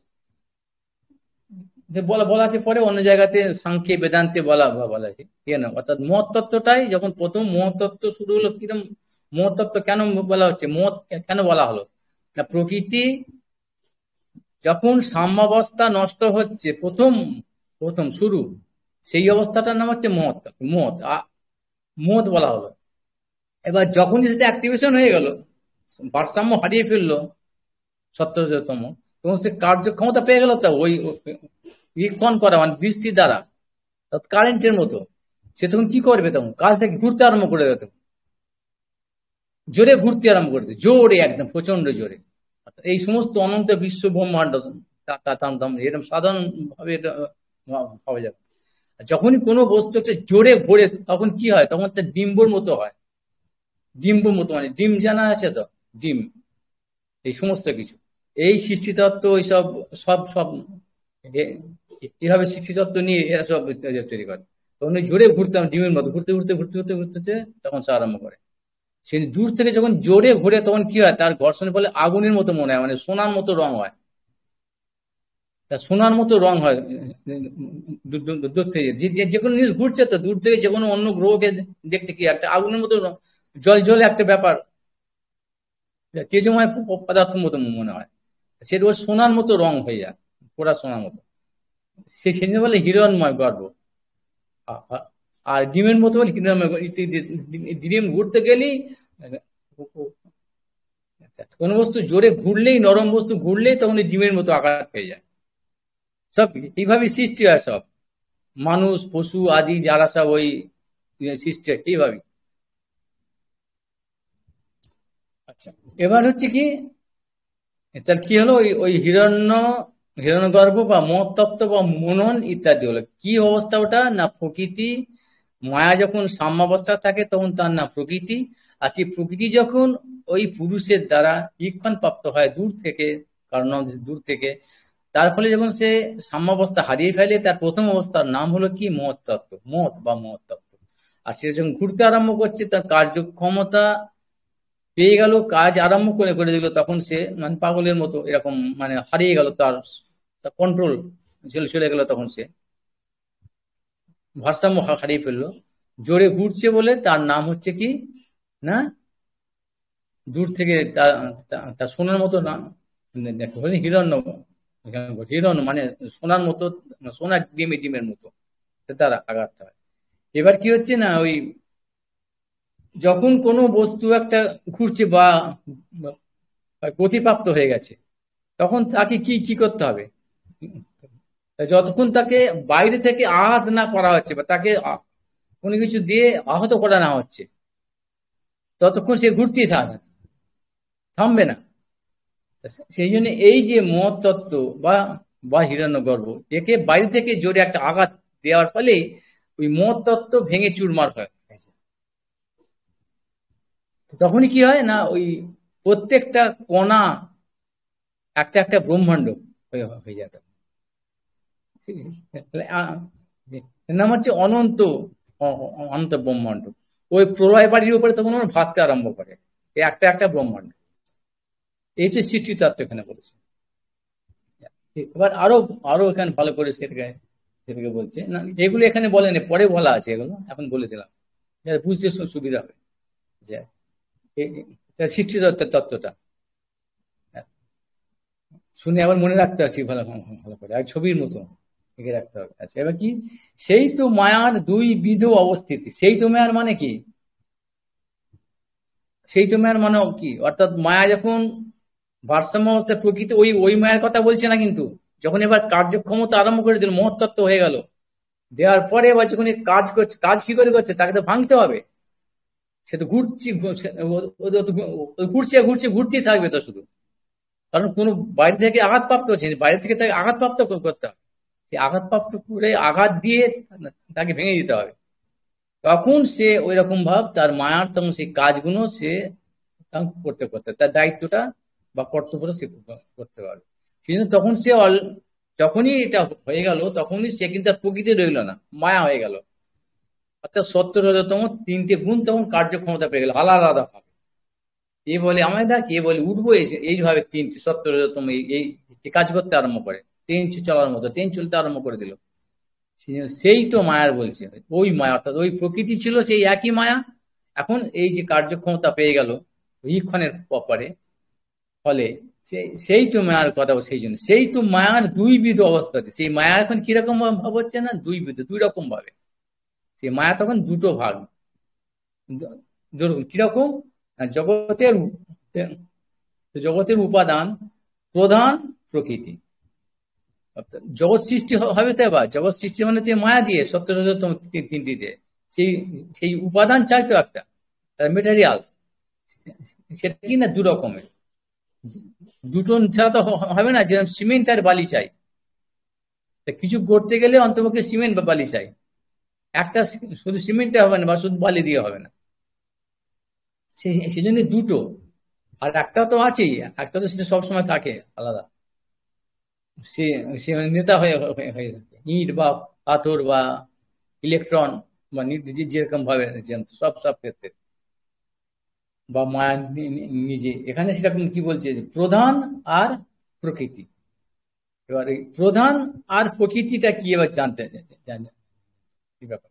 বলা আছে পরে অন্য জায়গাতে সাংখ্যে বেদান্তে বলা আছে। অর্থাৎ মহৎ তত্ত্বটাই যখন প্রথম মহৎ তত্ত্ব শুরু হলো, কিরকম মহৎ তত্ত্ব কেন বলা হচ্ছে, মহৎ কেন বলা হলো না, প্রকৃতি যখন সাম্যাবস্থা নষ্ট হচ্ছে, প্রথম শুরু, সেই অবস্থাটার নাম হচ্ছে মহৎ বলা হলো। এবার যখনই সেটা অ্যাক্টিভেশন হয়ে গেল, ভারসাম্য হারিয়ে ফেললো সত্যতম, তখন সে কার্যক্ষমতা পেয়ে গেল, তা ওই ঈক্ষণ করা, মানে বৃষ্টি দ্বারা কারেন্টের মতো, সে তখন কি করবে, তখন কাজটাকে ঘুরতে আরম্ভ করে দেবে, জোরে ঘুরতে আরম্ভ করে দেবে, জোরে, একদম প্রচন্ড জোরে। এই সমস্ত অনন্ত বিশ্ব ব্রহ্মাণ্ড এরকম সাধারণ ভাবে এটা ভাবা যাবে। যখনই কোনো বস্তু একটা জোরে ঘোরে, তখন কি হয়, তখন একটা ডিম্বর মতো হয়, ডিম্বর মতো, মানে ডিম জানা আছে তো, ডিম, এই সমস্ত কিছু এই সৃষ্টিতত্ত্ব ওইসব সব সব এভাবে সৃষ্টিতত্ত্ব নিয়ে এরা সব তৈরি করে। তখন ওই জোরে ঘুরতাম ডিমের মতো, ঘুরতে ঘুরতে ঘুরতে ঘুরতে ঘুরতে তখন সে আরম্ভ করে। সে দূর থেকে যখন জোরে ঘুরে তখন কি হয়, তার ঘর্ষণের ফলে আগুনের মতো মনে হয়, মানে সোনার মতো রং হয়, তা সোনার মতো রং হয় দূর থেকে। যে কোনো জিনিস ঘুরছে তো দূর থেকে, যে কোনো অন্য গ্রহকে দেখতে কি একটা আগুনের মতো জল জলে একটা ব্যাপার, তেজময় পদার্থ মতো মনে হয়, সেটা ওর সোনার মতো রং হয়ে যায়, পুরা সোনার মতো। সেই জন্য বলে হিরণময় গর্ভ। আর ডিমের মতো বলে হিরণময় ডিম ঘুরতে গেলেই কোন বস্তু জোরে ঘুরলেই, নরম বস্তু ঘুরলেই তখন ডিমের মতো আকার পেয়ে যায়। সব এইভাবে সৃষ্টি হয়, সব মানুষ পশু আদি যারা সব ওই সৃষ্টি হয় এইভাবে। আচ্ছা, এবার হচ্ছে কি, তাহলে কি হলো, ওই ওই হিরণ্যগর্ভ বা মহত্তত্ত্ব বা মনন ইত্যাদি হলো কি অবস্থা, ওটা না প্রকৃতি। মায়া যখন সাম্যাবস্থা থাকে তখন তার নাম প্রকৃতি। আর সেই প্রকৃতি যখন ওই পুরুষের দ্বারা ঈক্ষণ প্রাপ্ত হয় দূর থেকে, কারণ দূর থেকে, তার ফলে যখন সে সাম্যাবস্থা হারিয়ে ফেলে, তার প্রথম অবস্থার নাম হলো কি মহত্তত্ত্ব, মহৎ বা মহত্তত্ত্ব। আর সে যখন ঘুরতে আরম্ভ করছে, তার কার্যক্ষমতা পেয়ে গেল, কাজ আরম্ভ করে করে দিল, তখন সে মানে পাগলের মতো এরকম মানে হারিয়ে গেল, তার কন্ট্রোল চলে চলে গেল, তখন সে ভারসাম্য হারিয়ে ফেললো। জোরে ঘুরছে বলে তার নাম হচ্ছে কি না, দূর থেকে তার তার সোনার মতো নাম হিরণ্য, হিরণ্য মানে সোনার মতো, সোনার ডিমের মতো তার আঘাতটা হয়। এবার কি হচ্ছে না, ওই যখন কোনো বস্তু একটা ঘুরছে বা গতিপ্রাপ্ত হয়ে গেছে, তখন তাকে কি কি করতে হবে, যতক্ষণ তাকে বাইরে থেকে আঘাত না করা হচ্ছে বা তাকে কোনো কিছু দিয়ে আহত করা না হচ্ছে, ততক্ষণ সে ঘুরতেই থাকবে, থামবে না। সেই জন্য এই যে মহৎ তত্ত্ব বা বা হিরণ্যগর্ভ, একে বাইরে থেকে জোরে একটা আঘাত দেওয়ার ফলে ওই মহৎ তত্ত্ব ভেঙে চুরমার হয়। তখনই কি হয় না, ওই প্রত্যেকটা কণা একটা একটা ব্রহ্মাণ্ড হয়ে যায়। এর নাম হচ্ছে অনন্ত, অনন্ত ব্রহ্মাণ্ড। ওই প্রলয় বাড়ির উপরে তখন ওরা ভাসতে আরম্ভ করে, এই একটা একটা ব্রহ্মাণ্ড। এই যে সৃষ্টিতত্ত্ব এখানে বলেছে। এবার আরো আরো এখানে ভালো করে সেটাকে সেটাকে বলছে না, এগুলো এখানে বলেনি, পরে বলা আছে, এগুলো এখন বলে দিলাম, বুঝতে সুবিধা হবে যে সৃষ্টিতত্ত্বের তত্ত্বটা শুনে আবার মনে রাখতে আছি ভালো ভালো করে, আর ছবির মতো এঁকে রাখতে হবে। আচ্ছা, এবার কি, সেই তো মায়ার দুই বিধ অবস্থিতি। সেই তো মায়ার মানে কি, সেই তো মায়ার মানে কি, অর্থাৎ মায়া যখন ভারসাম্য অবস্থায় প্রকৃতি, ওই ওই মায়ের কথা বলছে না কিন্তু, যখন এবার কার্যক্ষমতা আরম্ভ করে দিল, মহত্তত্ত্ব হয়ে গেল, দেওয়ার পরে এবার যখন কাজ করছে, কাজ কি করে করছে, তাকে তো ভাঙতে হবে। সে তো ঘুরছে ঘুরছে ঘুরছে ঘুরতেই থাকবে তো শুধু, কারণ কোনো বাইরে থেকে আঘাতপ্রাপ্ত হচ্ছে, বাইরে থেকে তাকে আঘাতপ্রাপ্ত করতে হবে, সেই আঘাতপ্রাপ্ত করে আঘাত দিয়ে তাকে ভেঙে দিতে হবে। তখন সে ওই রকম ভাব তার মায়ার, তখন সেই কাজগুলো সে করতে করতে তার দায়িত্বটা বা কর্তব্যটা সে করতে পারবে। সেই জন্য তখন সে যখনই এটা হয়ে গেল, তখনই সে কিন্তু আর প্রকৃতি রইল না, মায়া হয়ে গেল। অর্থাৎ 70,000-তম তিনটে গুণ তখন কার্যক্ষমতা পেয়ে গেল আলাদা আলাদা ভাবে। এ বলে আমায় দেখ, এ বলে উঠবো, এইভাবে তিনটে 70,000-তম এই কাজ করতে আরম্ভ করে, ট্রেন চলার মতো ট্রেন চলতে আরম্ভ করে দিল। সেই তো মায়ার বলছে, ওই মায়া, অর্থাৎ ওই প্রকৃতি ছিল সেই একই মায়া, এখন এই যে কার্যক্ষমতা পেয়ে গেল ক্ষণের পরে, ফলে সেই তো মায়ার কথা। সেই জন্য সেই তো মায়ার দুই বিধ অবস্থাতে, সেই মায়া এখন কিরকম ভাব হচ্ছে না, দুই বিধ, দুই রকম ভাবে। সেই মায়া তখন দুটো ভাগ, কিরকম, জগতের জগতের উপাদান প্রধান প্রকৃতি। জগৎ সৃষ্টি হবে তো, এবার জগৎ সৃষ্টি মানে মায়া দিয়ে, 70,000-তম তিনটি দিয়ে, সেই সেই উপাদান চাই তো একটা, মেটেরিয়ালস, সেটা কি না দু রকমের, দুটো ছাড়া তো হবে না। যেরকম সিমেন্ট আর বালি চাই, কিছু করতে গেলে অন্তপক্ষে সিমেন্ট বা বালি চাই, একটা শুধু সিমেন্টে হবে না বা শুধু বালি দিয়ে হবে না, সেই জন্য দুটো। আর একটা তো আছেই, একটা তো সেটা সবসময় থাকে আলাদা, সে সে নেতা হয়ে হয়ে হয়ে থাকে। ইট বা পাথর বা ইলেকট্রন বা যেরকম ভাবে সব সব ক্ষেত্রে, বা মায়া নিজে, এখানে সেরকম কি বলছে যে প্রধান আর প্রকৃতি। এবার এই প্রধান আর প্রকৃতিটা কি এবার জানতে জানে কি ব্যাপার,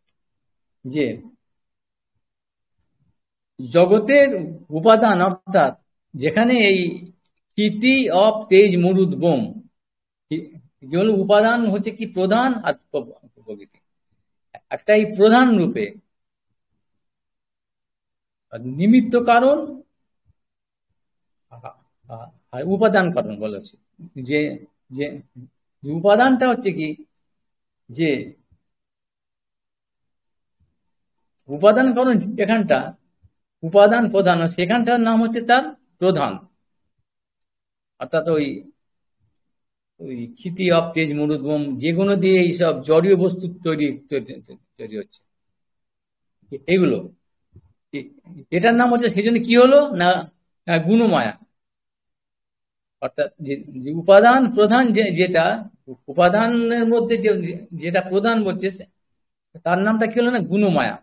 যে জগতের উপাদান অর্থাৎ যেখানে এই কীতি অপ তেজ মুরুদ বোম, যেগুলো উপাদান হচ্ছে কি প্রধান আর প্রকৃতি, একটা এই প্রধান রূপে নিমিত্ত কারণ আর উপাদান কারণ বলা হচ্ছে। যে যে উপাদানটা হচ্ছে কি, যে উপাদান কারণ এখানটা উপাদান প্রধান, সেখানটার নাম হচ্ছে তার প্রধান, অর্থাৎ ওই ওই ক্ষিতি অব তেজ মরুদ্গম যেগুলো দিয়ে এইসব জড়ীয় বস্তু তৈরি তৈরি হচ্ছে এগুলো, এটার নাম হচ্ছে, সেই জন্য কি হলো না গুণমায়া। অর্থাৎ যে উপাদান প্রধান, যেটা উপাদানের মধ্যে যেটা প্রধান বলছে তার নামটা কি হলো না গুণমায়া।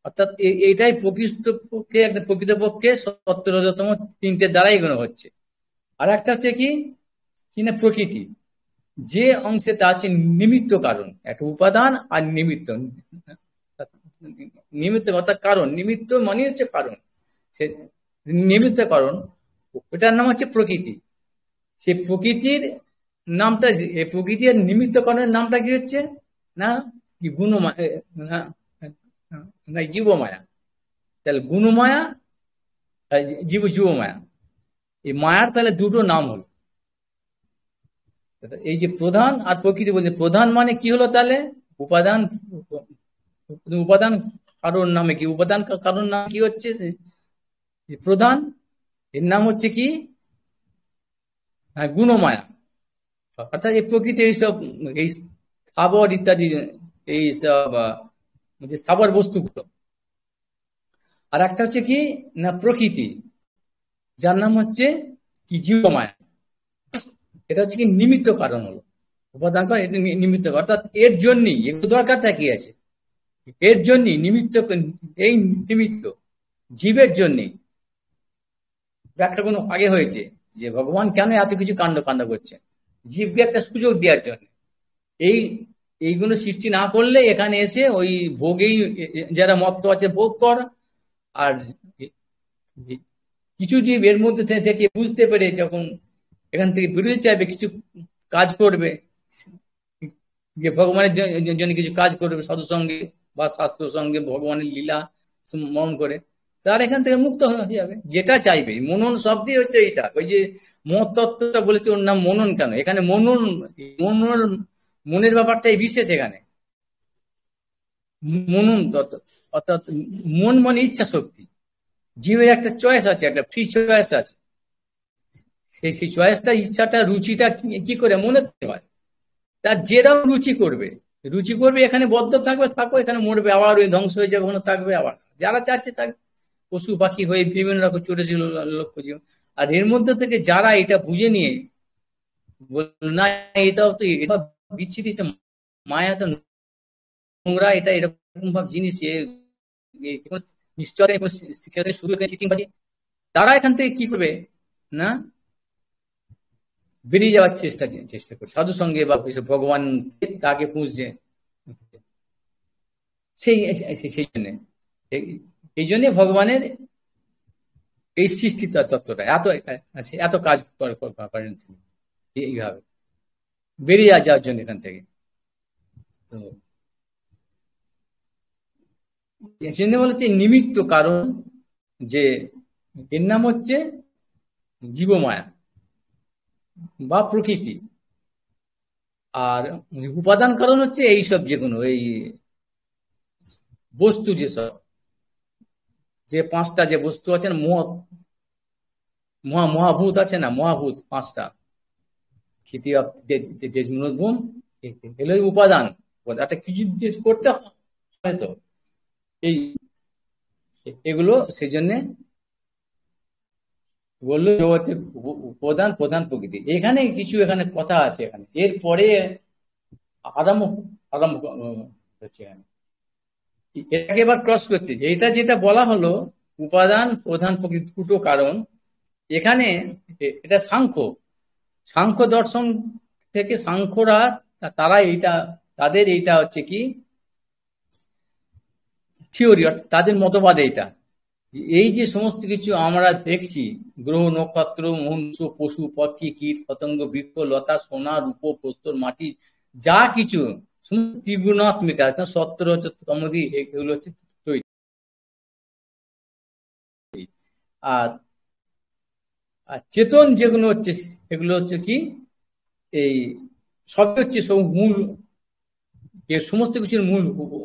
অর্থাৎ এইটাই প্রকৃতপক্ষে একদম প্রকৃতপক্ষে 17তম তিনটে দ্বারাই এগুলো হচ্ছে। আর একটা হচ্ছে কি কিনা প্রকৃতি, যে অংশে তা হচ্ছে নিমিত্ত কারণ, একটা উপাদান আর নিমিত্ত, নিমিত্ত অর্থাৎ কারণ, নিমিত্ত মানে হচ্ছে কারণ, সে নিমিত্ত কারণ, ওটার নাম হচ্ছে প্রকৃতি। সে প্রকৃতির নামটা, প্রকৃতি আর নিমিত্ত কারণের নামটা কি হচ্ছে না গুণমায়া, না জীবমায়া। তাহলে গুণমায়া জীবমায়া, এই মায়ার তাহলে দুটো নাম হলো। এই যে প্রধান আর প্রকৃতি বলছে, প্রধান মানে কি হলো তাহলে উপাদান, উপাদান কারণ নামে কি, উপাদান কারণ নাম কি হচ্ছে প্রধান, এর নাম হচ্ছে কি গুণমায়া। অর্থাৎ এই প্রকৃতি এইসব এই স্থাবর ইত্যাদি এইসব যে স্থাবর বস্তুগুলো। আর একটা হচ্ছে কি না প্রকৃতি, যার নাম হচ্ছে কি জীবমায়া, এটা হচ্ছে কি নিমিত্ত কারণ হলো, উপাদান কারণ এটা নিমিত্ত, অর্থাৎ এর জন্যই এগুলো দরকারটা কি আছে, এর জন্যই নিমিত্ত, এই নিমিত্ত জীবের জন্যই ব্যাখ্যা কোনো আগে হয়েছে যে ভগবান কেন এত কিছু কাণ্ড কাণ্ড করছেন, জীবকে একটা সুযোগ দেওয়ার জন্য। এই এইগুলো সৃষ্টি না করলে এখানে এসে ওই ভোগেই যারা মত্ত আছে ভোগ কর, আর কিছু জীব এর মধ্যে থেকে বুঝতে পেরে যখন এখান থেকে বেরোতে চাইবে, কিছু কাজ করবে, যে ভগবানের জন্য কিছু কাজ করবে সাধু সঙ্গে বা শাস্ত্র সঙ্গে ভগবানের লীলা মন করে, তার এখান থেকে মুক্ত হয়ে যাবে, যেটা চাইবে। মনন শব্দই হচ্ছে এইটা, ওই যে মত তত্ত্বটা বলেছে ওর নাম মনন কেন, এখানে মনন, মনন মনের ব্যাপারটাই বিশেষ এখানে। মনন তত্ত্ব অর্থাৎ মন মানে ইচ্ছা শক্তি, জীবের একটা চয়েস আছে, একটা ফ্রি চয়েস আছে, সেই চয়েসটা, ইচ্ছাটা, রুচিটা কি করে মনে হয়, তার যেরকম রুচি করবে, রুচি করবে, এখানে বদ্ধ থাকবে থাকো, এখানে মরবে আবার ওই ধ্বংস হয়ে যাবে, ওখানে থাকবে আবার, যারা চাচ্ছে থাকবে পশু পাখি হয়ে বিভিন্ন রকম চলেছিল লক্ষ্য জীবন। আর এর মধ্যে থেকে যারা এটা বুঝে নিয়ে বলল না এটাও তো এটা বিচ্ছিরি, মায়া তো নোংরা, এটা এরকম ভাব জিনিস, নিশ্চয় শুরু চিটিংবাজি, তারা এখান থেকে কি করবে না বেরিয়ে যাওয়ার চেষ্টা করছে সাধু সঙ্গে বা ভগবান তাকে পুঁজছে, সেই সেই জন্য, এই জন্য ভগবানের এই সৃষ্টি তত্ত্বটা এত আছে, এত কাজ করেন তিনি এইভাবে বেরিয়ে যাওয়ার জন্য এখান থেকে। তো এই জন্য বলেছে নিমিত্ত কারণ, যে এর নাম হচ্ছে জীবমায়া বা প্রকৃতি। আর উপাদান কারণ হচ্ছে এইসব যেগুলো এই বস্তু, যেসব যে পাঁচটা যে বস্তু আছে না, মহাভূত আছে না, মহাভূত পাঁচটা, ক্ষিতি তেজমূলভূম, এগুলো উপাদান, একটা কিছু করতে হয় তো এই এগুলো, সেই জন্যে বললো জগতের প্রধান প্রধান প্রকৃতি। এখানে কিছু এখানে কথা আছে, এখানে এরপরে আরম্ভ আরম্ভ হচ্ছে এখানে, এটাকে এবার ক্রস করছে। এটা যেটা বলা হলো উপাদান প্রধান প্রকৃতি দুটো কারণ, এখানে এটা সাংখ্য, সাংখ্য দর্শন থেকে সাংখ্যরা তারা এইটা, তাদের এইটা হচ্ছে কি থিওরি, তাদের মতবাদ এইটা, এই যে সমস্ত কিছু আমরা দেখছি, গ্রহ নক্ষত্র মনুষ্য পশু পক্ষী কীট পতঙ্গ বৃক্ষ লতা সোনা রূপ প্রস্তর মাটি যা কিছু ত্রিগুণাত্মিক আছে, সত্য হচ্ছে তমদি, এগুলো হচ্ছে তৈরি। আর চেতন যেগুলো হচ্ছে সেগুলো হচ্ছে কি এই সব হচ্ছে সব মূল, এর সমস্ত কিছুর মূল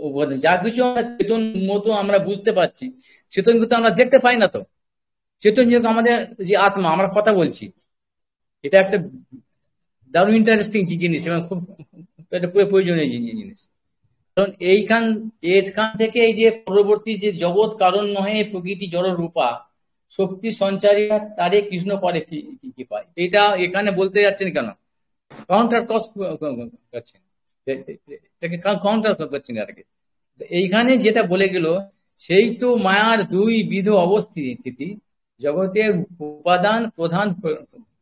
উপাদান। যা কিছু আমরা চেতন মতো আমরা বুঝতে পারছি, চেতন কিন্তু আমরা দেখতে পাই না। তো চেতন যেরকম আমাদের যে আত্মা, আমরা কথা বলছি, এটা একটা দারুণ ইন্টারেস্টিং জিনিস এবং খুব একটা প্রয়োজনীয় জিনিস। কারণ এখান থেকে এই যে পরবর্তী যে জগৎ কারণ নহে প্রকৃতি জড় রূপা শক্তি সঞ্চারী তারে কৃষ্ণ করে কি পায়, এটা এখানে বলতে যাচ্ছেন কেন? কাউন্টার ক্রস করছেন, কাউন্টার করছেন আর কি। এইখানে যেটা বলে গেল সেই তো মায়ার দুই বিধ অবস্থিতি জগতের উপাদান প্রধান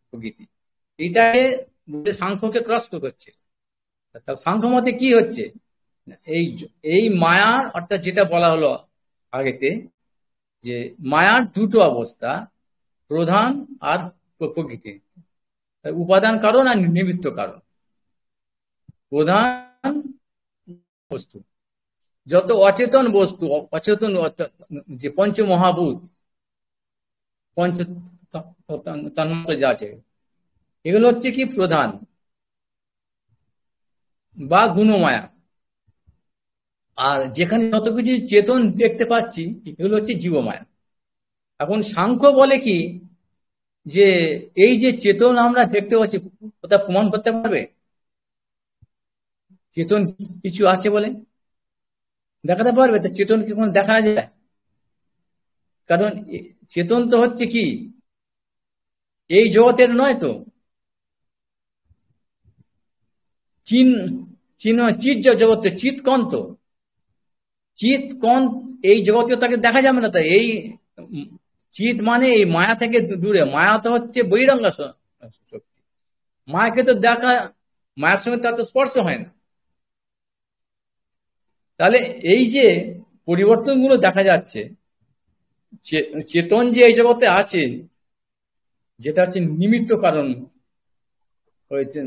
প্রকৃতি, এটাকে সাংখ্যকে ক্রস করছে। সাংখ্য মতে কি হচ্ছে, এই এই মায়ার অর্থাৎ যেটা বলা হলো আগেতে, যে মায়ার দুটো অবস্থা, প্রধান আর প্রকৃতি, উপাদান কারণ আর নিমিত্ত কারণ। প্রধান বস্তু যত অচেতন বস্তু, অচেতন যে পঞ্চমহাভূত পঞ্চ তন্মাত্র যা আছে, এগুলো হচ্ছে কি প্রধান বা গুণমায়া। আর যেখানে যত কিছু চেতন দেখতে পাচ্ছি এগুলো হচ্ছে জীবমায়া। এখন সাংখ্য বলে কি, যে এই যে চেতন আমরা দেখতে পাচ্ছি ওটা প্রমাণ করতে পারবে চেতন কিছু আছে বলে? দেখাতে পারবে? তা চেতন কি কোনো দেখা যায়? কারণ চেতন তো হচ্ছে কি এই জগতের নয় তো, চিন চিন চিৎ জগতের চিৎ কন, তো চিৎ কন এই জগতে তাকে দেখা যাবে না। তাই এই চিৎ মানে এই মায়া থেকে দূরে, মায়া তো হচ্ছে বহিরঙ্গ শক্তি, মায়াকে তো দেখা, মায়ের সঙ্গে তার তো স্পর্শ হয় না। তাহলে এই যে পরিবর্তনগুলো দেখা যাচ্ছে, চেতন যে এই জগতে আছে, যেটা হচ্ছে নিমিত্ত কারণ হয়েছে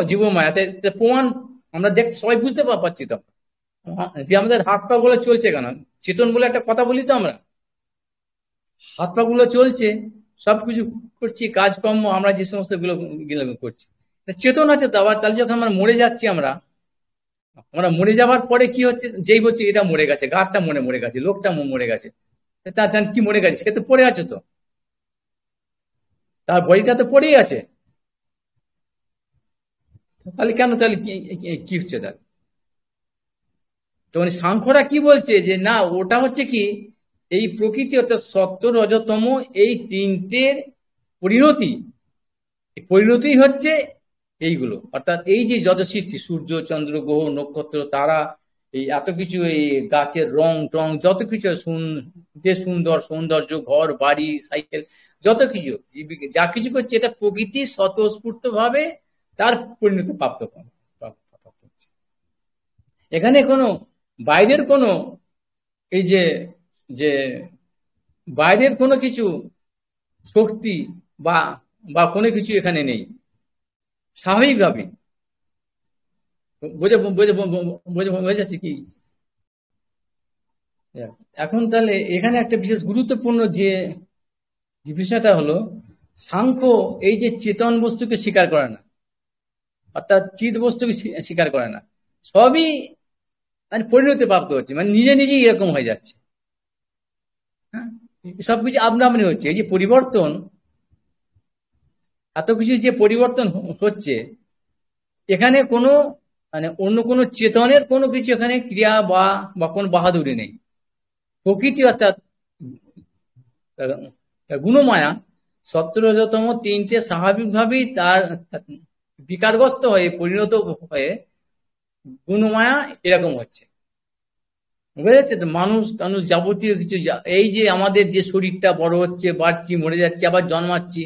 জীব মায়াতে, প্রমাণ আমরা দেখতে সবাই বুঝতে পারছি। তো যে আমাদের হাত পা গুলো চলছে কেন, চেতন বলে একটা কথা বলি তো আমরা, হাত পা গুলো চলছে, সবকিছু করছি, কাজকর্ম আমরা যে সমস্ত গুলো করছি, চেতন আছে। তো আবার তাহলে যখন আমরা মরে যাচ্ছি, আমরা মরে যাওয়ার পরে কি হচ্ছে, যেই বলছি এটা মরে গেছে, গাছটা মরে গেছে, লোকটা মরে গেছে, তার কি মরে গেছে? সে তো পড়ে আছে, তো তার বডিটা তো পড়েই আছে। তাহলে কেন, তাহলে কি হচ্ছে? তাহলে তখন সাংখ্যরা কি বলছে, যে না, ওটা হচ্ছে কি এই প্রকৃতি অর্থাৎ সত্য রজতম এই তিনটের পরিণতি, পরিণতি হচ্ছে এইগুলো। অর্থাৎ এই যে যত সৃষ্টি, সূর্য চন্দ্র গ্রহ নক্ষত্র তারা, এই এত কিছু, এই গাছের রং টং যত কিছু, যে সৌন্দর্য, ঘর বাড়ি সাইকেল যত কিছু যা কিছু করছে, এটা প্রকৃতি স্বতঃস্ফূর্ত ভাবে তার পরিণতি প্রাপ্ত হচ্ছে। এখানে কোনো বাইরের কোনো এই যে যে বাইরের কোনো কিছু শক্তি বা বা কোনো কিছু এখানে নেই, স্বাভাবিকভাবে। বুঝে বুঝে বুঝে বুঝেছি কি? এখন তাহলে এখানে একটা বিশেষ গুরুত্বপূর্ণ যে বিষয়টা হলো, সাংখ্য এই যে চেতন বস্তুকে স্বীকার করে না, অর্থাৎ চিৎ বস্তুকে স্বীকার করে না, সবই মানে পরিণতি প্রাপ্ত হচ্ছে, মানে নিজে নিজেই এরকম হয়ে যাচ্ছে। হ্যাঁ, সবকিছু আপনা আপনি হচ্ছে। এই যে পরিবর্তন, এত কিছু যে পরিবর্তন হচ্ছে, এখানে কোনো মানে অন্য কোনো চেতনের কোনো কিছু এখানে ক্রিয়া বা কোনো বাহাদুরি নেই। প্রকৃতি অর্থাৎ গুণমায়া সত্তরতম তিনটে স্বাভাবিকভাবেই তার বিকারগ্রস্ত হয়ে পরিণত হয়ে গুণমায়া এরকম হচ্ছে। বুঝা যাচ্ছে তো? মানুষ টানুষ যাবতীয় কিছু এই যে আমাদের যে শরীরটা বড় হচ্ছে, বাড়ছি, মরে যাচ্ছি, আবার জন্মাচ্ছি,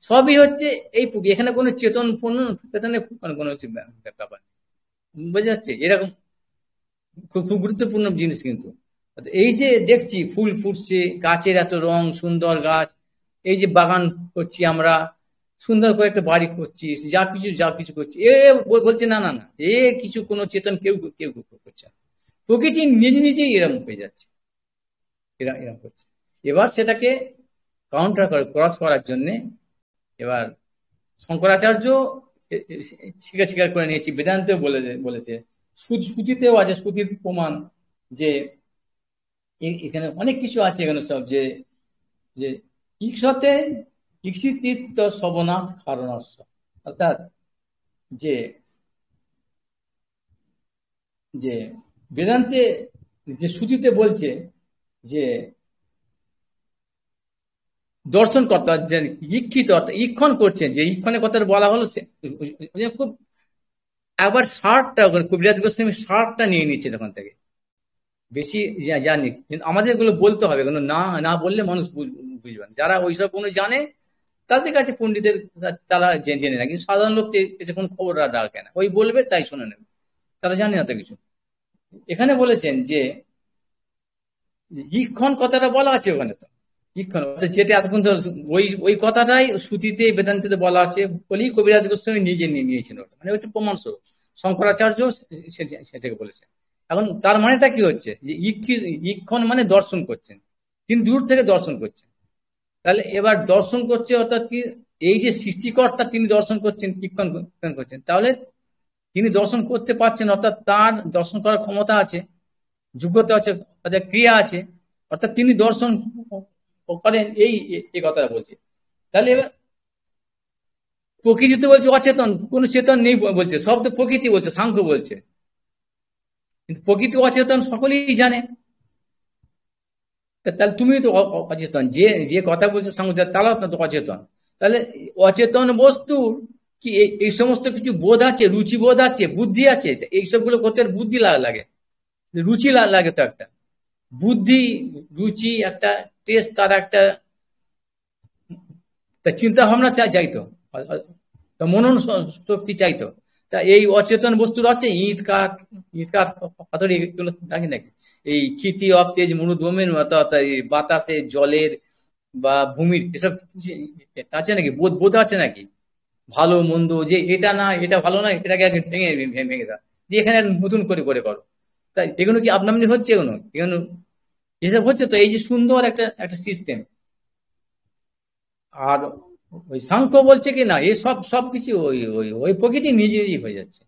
সবই হচ্ছে এই এখানে কোনো চেতন পূর্ণ চেতনের কোনো ব্যাপার বোঝা যাচ্ছে। এরকম খুব খুব গুরুত্বপূর্ণ জিনিস কিন্তু। এই যে দেখছি ফুল ফুটছে, গাছের এত রং, সুন্দর গাছ, এই যে বাগান করছি আমরা, সুন্দর করে একটা বাড়ি করছি, যা কিছু করছি, বলছে না না না, কিছু কোনো চেতন কেউ কেউ করছে না। প্রকৃতি নিজে নিজেই এরম হয়ে যাচ্ছে, এরম করছে। এবার সেটাকে কাউন্টার করে, ক্রস করার জন্য এবার শঙ্করাচার্য স্বীকার করে নিয়েছি, বেদান্তেও বলেছে, শ্রুতিতেও আছে, শ্রুতির প্রমাণ যে এখানে অনেক কিছু আছে, এখানে সব যে যে ইক্ষতে ইক্ষিতীর্থ শবনাথ কারণস্য, অর্থাৎ যে যে বেদান্তে যে শ্রুতিতে বলছে যে দর্শন কর্তা যে ইক্ষিত অর্থাৎ ইক্ষণ করছেন, যে ইক্ষণের কথাটা বলা হলো, সে খুব একবার 60টা কবিরাজ গোস্বামী 60টা নিয়ে নিচ্ছে তখন থেকে, বেশি জানি। কিন্তু আমাদের এগুলো বলতে হবে, এগুলো না না বললে মানুষ বুঝবে না। যারা ওইসব কোনো জানে তাদের কাছে পণ্ডিতের তারা জেনে না, কিন্তু সাধারণ লোক এসে কোনো খবর রাখে না, ওই বলবে তাই শুনে নেবে, তারা জানে না তো কিছু। এখানে বলেছেন যে ইক্ষণ কথাটা বলা আছে ওখানে, তো ইক্ষণ যেটা এতক্ষণ ওই ওই কথাটাই শ্রুতিতে বেদান্তিতে বলা আছে বলেই কবিরাজ গোস্বামী নিজে নিয়ে নিয়েছেন ওটা, মানে ওইটা প্রমাণ স্বরূপ। শঙ্করাচার্য সেটাকে বলেছেন। এখন তার মানেটা কি হচ্ছে, যে ইক্ষণ মানে দর্শন করছেন, তিনি দূর থেকে দর্শন করছেন। তাহলে এবার দর্শন করছে অর্থাৎ কি, এই যে সৃষ্টিকর্তা তিনি দর্শন করছেন, ইক্ষণ করছেন, তাহলে তিনি দর্শন করতে পারছেন, অর্থাৎ তার দর্শন করার ক্ষমতা আছে, যোগ্যতা আছে, অর্থাৎ ক্রিয়া আছে, অর্থাৎ তিনি দর্শন করেন, এই কথাটা বলছে। তাহলে এবার প্রকৃতি তো বলছে অচেতন, কোন চেতন নেই বলছে, সব তো প্রকৃতি বলছে, সাংখ্য বলছে। কিন্তু প্রকৃতি অচেতন সকলেই জানে, তাহলে তুমি তো অচেতন, যে যে কথা বলছে সাংখ্য তারা তো অচেতন। তাহলে অচেতন বস্তু কি এই সমস্ত কিছু বোধ আছে, রুচি বোধ আছে, বুদ্ধি আছে, এইসবগুলো করতে বুদ্ধি লাগে, রুচি লাগে, তো একটা বুদ্ধি রুচি একটা টেস্ট, তার একটা চিন্তা ভাবনা চাইতো, মনন শক্তি চাইতো। তা এই অচেতন বস্তুর আছে, ইট কাঠ পাথর, এগুলো থাকে নাকি? এই ক্ষিতি অব তেজ মরুদ্যমের অর্থাৎ বাতাসে, জলের বা ভূমির, এসব আছে নাকি? বোধ আছে নাকি? ভালো মন্দ, যে এটা না এটা ভালো না, এটাকে আগে ভেঙে ভেঙে দাও, দিয়ে এখানে নতুন করে করে করো। তাই এগুলো কি আপনামনি হচ্ছে? এগুলো এসব হচ্ছে তো, এই যে সুন্দর একটা একটা সিস্টেম। আর ওই সাংখ্য বলছে কি না, এই সব সবকিছু ওই ওই ওই প্রকৃতি নিজে নিজেই হয়ে যাচ্ছে,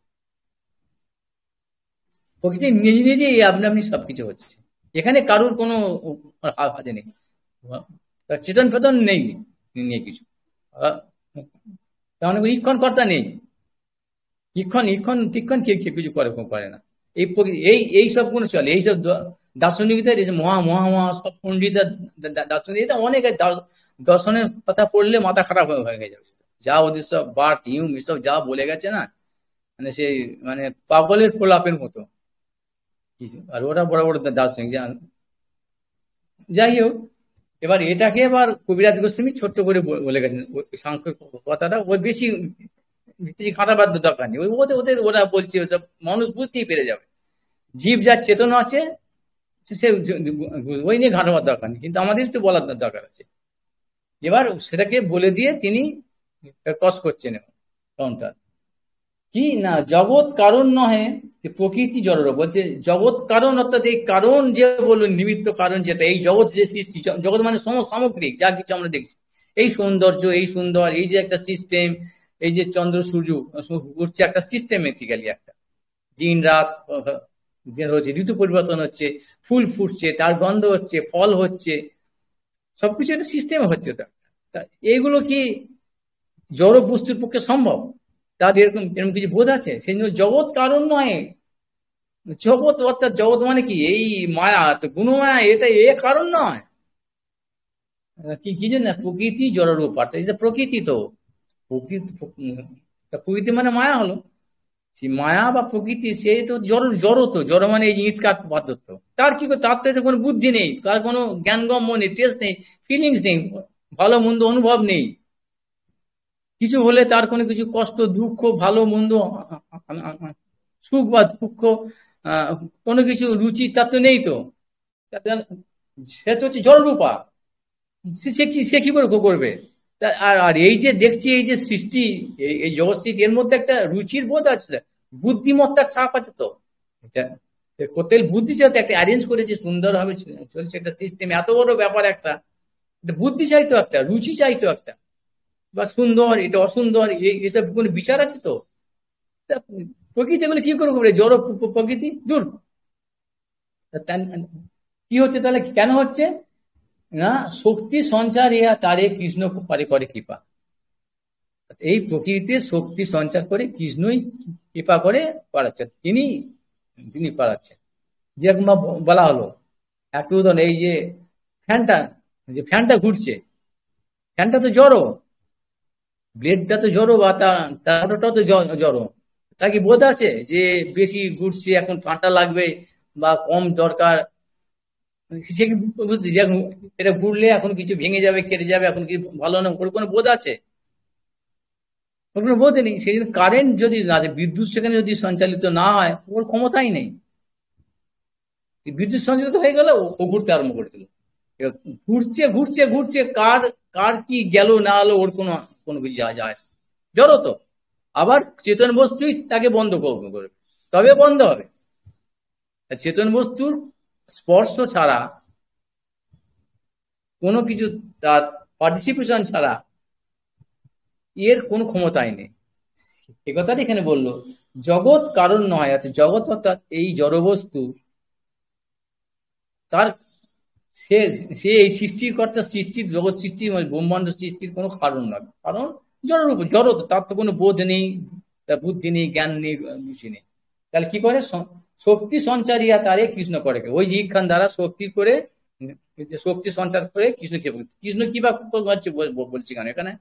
প্রকৃতি নিজে নিজেই আপনি সবকিছু হচ্ছে, এখানে কারুর কোনো হাতে নেই, চেতন ফেতন নেই, নেই কিছু। তেমন ইক্ষণ কর্তা নেই, ইক্ষণ ইক্ষণ তীক্ষণ কে কে কিছু করে না। এই এই এই সব গুলো চলে, এইসব দার্শনিকদের, এই মহা মহা মহা সব পণ্ডিত দার্শনিক, অনেক দর্শনের কথা পড়লে মাথা খারাপ হয়ে যাবে, যা ওদের সব বাট ইউম এসব যা বলে গেছে না, মানে সেই মানে পাগলের প্রলাপের মতো কিছু। আর ওরা বড় বড় দার্শনিক, যাই হোক। এবার এটাকে এবার কবিরাজ গোস্বামী ছোট্ট করে বলে গেছেন, সাংখ্য কথাটা ওই বেশি বেশি খাটাবার দরকার নেই, ওদের ওদের ওরা বলছে, ওসব মানুষ বুঝতেই পেরে যাবে, জীব যার চেতনা আছে সে ওই নিয়ে ঘাটাবার দরকার নেই, কিন্তু আমাদের একটু বলার দরকার আছে। এবার সেটাকে বলে দিয়ে তিনি ক্রস করছেন কাউন্টার, কি না জগৎ কারণ নহে প্রকৃতি জড়, বলছে জগৎ কারণ অর্থাৎ এই কারণ যে বলুন নিমিত্ত কারণ, যেটা এই জগৎ যে সৃষ্টি, জগৎ মানে সামগ্রিক যা কিছু আমরা দেখছি, এই সৌন্দর্য, এই সুন্দর, এই যে একটা সিস্টেম, এই যে চন্দ্র সূর্য উঠছে, একটা সিস্টেমেটিক্যালি একটা দিন রাত হচ্ছে, ঋতু পরিবর্তন হচ্ছে, ফুল ফুটছে, তার গন্ধ হচ্ছে, ফল হচ্ছে, সবকিছু একটা সিস্টেমে হচ্ছে। তা এইগুলো কি জড় বস্তুর পক্ষে সম্ভব? তার এরকম এরকম কিছু বোধ আছে? সেই জন্য জগৎ কারণ নয়, জগৎ অর্থাৎ জগৎ মানে কি এই মায়া, তো গুণমায়া, এটা এ কারণ নয়, কি কি জন্য? প্রকৃতি জড়রূপ, অর্থাৎ এই যে প্রকৃতি, তো প্রকৃতি, প্রকৃতি মানে মায়া হলো। সেই মায়া বা প্রকৃতি, সে তো জড়, জড় তো জড় মানে এই ইট কাঠ পাথর। তার কি করে? তার তো কোনো বুদ্ধি নেই, তার কোনো জ্ঞানগম্য নেই, টেস্ট নেই, ফিলিংস নেই, ভালো মন্দ অনুভব নেই। কিছু হলে তার কোনো কিছু কষ্ট দুঃখ ভালো মন্দ সুখ বা দুঃখ, আহ, কোনো কিছু রুচি তার তো নেই তো। সে তো হচ্ছে জড়রূপা। সে কি করে করবে? আর আর এই যে দেখছি, এই যে সৃষ্টি, এই জগৎ সৃষ্টি, এর মধ্যে একটা রুচির বোধ আছে, বুদ্ধিমত্তার ছাপ আছে তো। এটা করতে গেলে বুদ্ধি সাথে একটা অ্যারেঞ্জ করেছে, সুন্দরভাবে চলছে একটা সিস্টেম, এত বড় ব্যাপার একটা, বুদ্ধি চাইতো একটা, রুচি চাইতো একটা, বা সুন্দর এটা অসুন্দর এসব কোনো বিচার আছে তো? তা প্রকৃতি এগুলো কি করে করবে? জড় প্রকৃতি দূর। কি হচ্ছে তাহলে? কেন হচ্ছে না? শক্তি সঞ্চার ইয়া তারে কৃষ্ণ পারে করে কৃপা। এই প্রকৃতিতে শক্তি সঞ্চার করে কৃষ্ণই কৃপা করে পারাচ্ছেন, তিনি তিনি পারাচ্ছেন। যেরকম বলা হলো একটু উদাহরণ, এই যে ফ্যানটা, যে ফ্যানটা ঘুরছে, ফ্যানটা তো জড়ো, ব্লেডটা তো জড়ো, বা তার মোটরটাও তো জড়ো। তা কি বোধ আছে যে বেশি ঘুরছে এখন ঠান্ডা লাগবে বা কম দরকার? সে কি বুঝতে যে এটা ঘুরলে এখন কিছু ভেঙে যাবে, কেটে যাবে, এখন কি ভালো না, ওর কোনো বোধ আছে? ওর কোনো বোধ নেই। সেই জন্য কারেন্ট যদি না, বিদ্যুৎ সেখানে যদি সঞ্চালিত না হয়, ওর ক্ষমতাই নেই। বিদ্যুৎ সঞ্চালিত হয়ে গেল, ও ঘুরতে আরম্ভ করে দিল। এবার ঘুরছে ঘুরছে ঘুরছে, কার কার কি গেল না হলো ওর কোনো কোনো কিছু যায় আসে না। জড়ো তো। আবার চেতন বস্তুই তাকে বন্ধ করবে, তবে বন্ধ হবে। চেতন বস্তুর স্পর্শ ছাড়া, কোনো কিছু তার পার্টিসিপেশন ছাড়া এর কোনো ক্ষমতাই নেই। এ কথাটা এখানে বললো, জগৎ কারণ নয়, অর্থাৎ জগৎ অর্থাৎ এই জড়বস্তু, তার সে সে এই সৃষ্টির সৃষ্টির জগৎ সৃষ্টির ব্রহ্মাণ্ড সৃষ্টির কোনো কারণ নয়। কারণ জড়ের উপর জড়, তার তো কোনো বোধ নেই, তার বুদ্ধি নেই, জ্ঞান নেই, বুঝি নেই। তাহলে কি করে? শক্তি সঞ্চারিয়া তারে কৃষ্ণ করে, ওই যে ইক্ষান দ্বারা শক্তি করে, শক্তি সঞ্চার করে কৃষ্ণ কি, কৃষ্ণ কি বা করছে বলছি কেন এখানে?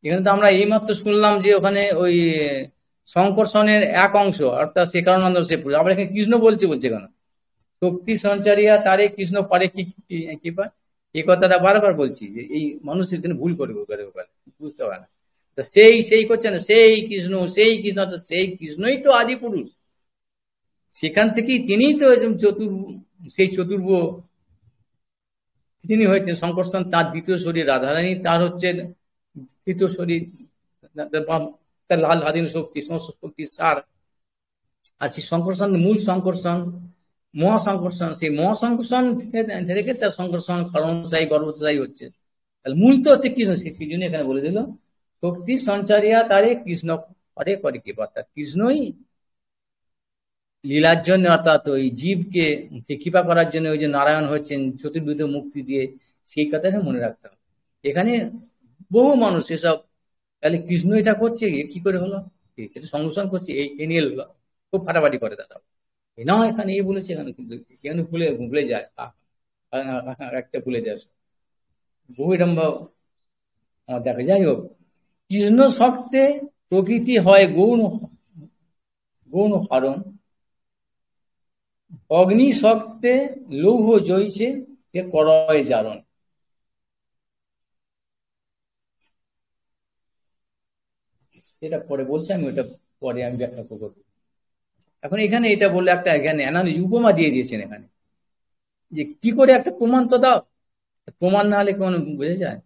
এখানে তো আমরা এইমাত্র শুনলাম যে ওখানে ওই সংকর্ষণের এক অংশ, অর্থাৎ সে কারণানন্দ সে, আবার এখানে কৃষ্ণ বলছে কেন? শক্তি সঞ্চারিয়া তারে কৃষ্ণ পারে কি পায়, এই কথাটা বারবার বলছি, যে এই মানুষের কিন্তু ভুল করে বুঝতে পারে না। তা সেই করছে না, সেই কৃষ্ণ তো সেই কৃষ্ণই তো আদি পুরুষ। সেখান থেকেই তিনিই তো সেই চতুর্ভ তিনি হয়েছেন সংকর্ষণ, তার দ্বিতীয় শরীর রাধারানী, তার হচ্ছে তৃতীয় শরীর, তার লাল স্বাধীন শক্তি, সমস্ত শক্তির সার। আর সেই সংকর্ষণ, মূল সংকর্ষণ মহাসংকর্ষণ, সেই মহাসংকর্ষণ থেকে তার সংকর্ষণ খরণসায়ী গর্ভসায়ী হচ্ছে। তাহলে মূল তো হচ্ছে কৃষ্ণ। সেই জন্য এখানে বলে দিল শক্তি সঞ্চারিয়া তারে কৃষ্ণ করে করে কি, অর্থাৎ কৃষ্ণই লীলার জন্য, অর্থাৎ ওই জীবকে কৃপা করার জন্য ওই যে নারায়ণ হচ্ছেন চতুর্বিধ মুক্তি দিয়ে, সেই কথাটা মনে রাখতে হবে। এখানে বহু মানুষ এসব, তাহলে কৃষ্ণ এটা করছে কি করে হলো, এটা সংমিশ্রণ করছে, এই নিয়ে খুব ফাটাফাটি করে দাদা। না এখানে এই বলেছে, এখানে কিন্তু এখানে ভুলে ভুলে যায়, একটা ভুলে যায়, বহু এরম্ভ আমার দেখা। যাই হোক, কৃষ্ণ শক্তে প্রকৃতি হয় গৌণ গৌণ হরণ, অগ্নি শক্তে লৌহ জয়ছে সে করয় জারণ। এটা পরে বলছি, আমি ওটা পরে আমি ব্যাখ্যা করবো। এখন এখানে এটা বললে একটা, এখানে উপমা দিয়ে দিয়েছেন এখানে, যে কি করে একটা প্রমাণ তো দাও, প্রমাণ না হলে কোনো বোঝা যায়?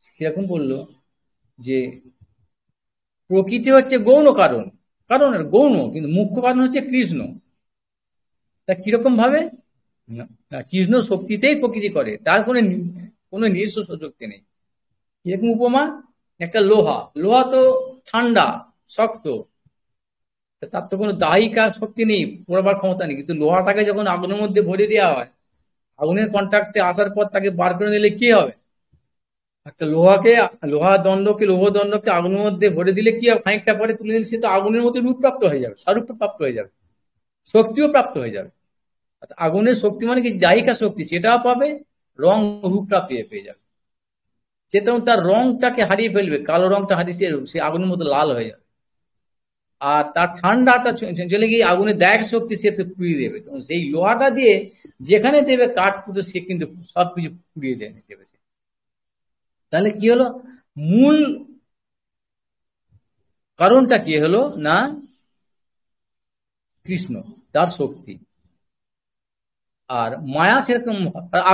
সেরকম বললো যে প্রকৃতি হচ্ছে গৌণ কারণ, কারণ গৌণ, কিন্তু মুখ্য কারণ হচ্ছে কৃষ্ণ। তা কিরকম ভাবে? কৃষ্ণ শক্তিতেই প্রকৃতি করে, তার কোনো নিজস্ব শক্তি নেই। এরকম উপমা, একটা লোহা, লোহা তো ঠান্ডা শক্ত, তার তো কোনো দাহিকা শক্তি নেই, পড়বার ক্ষমতা নেই। কিন্তু লোহাটাকে যখন আগুনের মধ্যে ভরে দেওয়া হয়, আগুনের কন্ট্যাক্টে আসার পর তাকে বার করে নিলে কি হবে? একটা লৌহ দণ্ডকে আগুনের মধ্যে ভরে দিলে কি হবে? খানিকটা পরে তুলে দিলে সে তো আগুনের মধ্যে রূপপ্রাপ্ত হয়ে যাবে, স্বরূপ প্রাপ্ত হয়ে যাবে, শক্তিও প্রাপ্ত হয়ে যাবে। আগুনের শক্তি মানে কি? দাহিকা শক্তি, সেটাও পাবে, রং রূপটা পেয়ে যাবে। সে তখন তার রংটাকে হারিয়ে ফেলবে, কালো রংটা হারিয়ে সে আগুনের মতো লাল হয়ে যাবে। আর তার ঠান্ডাটা চলে গিয়ে আগুনের দায়ক শক্তি সে পুড়িয়ে দেবে। তখন সেই লোহাটা দিয়ে যেখানে দেবে কাঠ পুঁতো সে কিন্তু সবকিছু পুড়িয়ে দেবে সে। তাহলে কি হলো, মূল কারণটা কি হলো না কৃষ্ণ, তার শক্তি। আর মায়া সেরকম,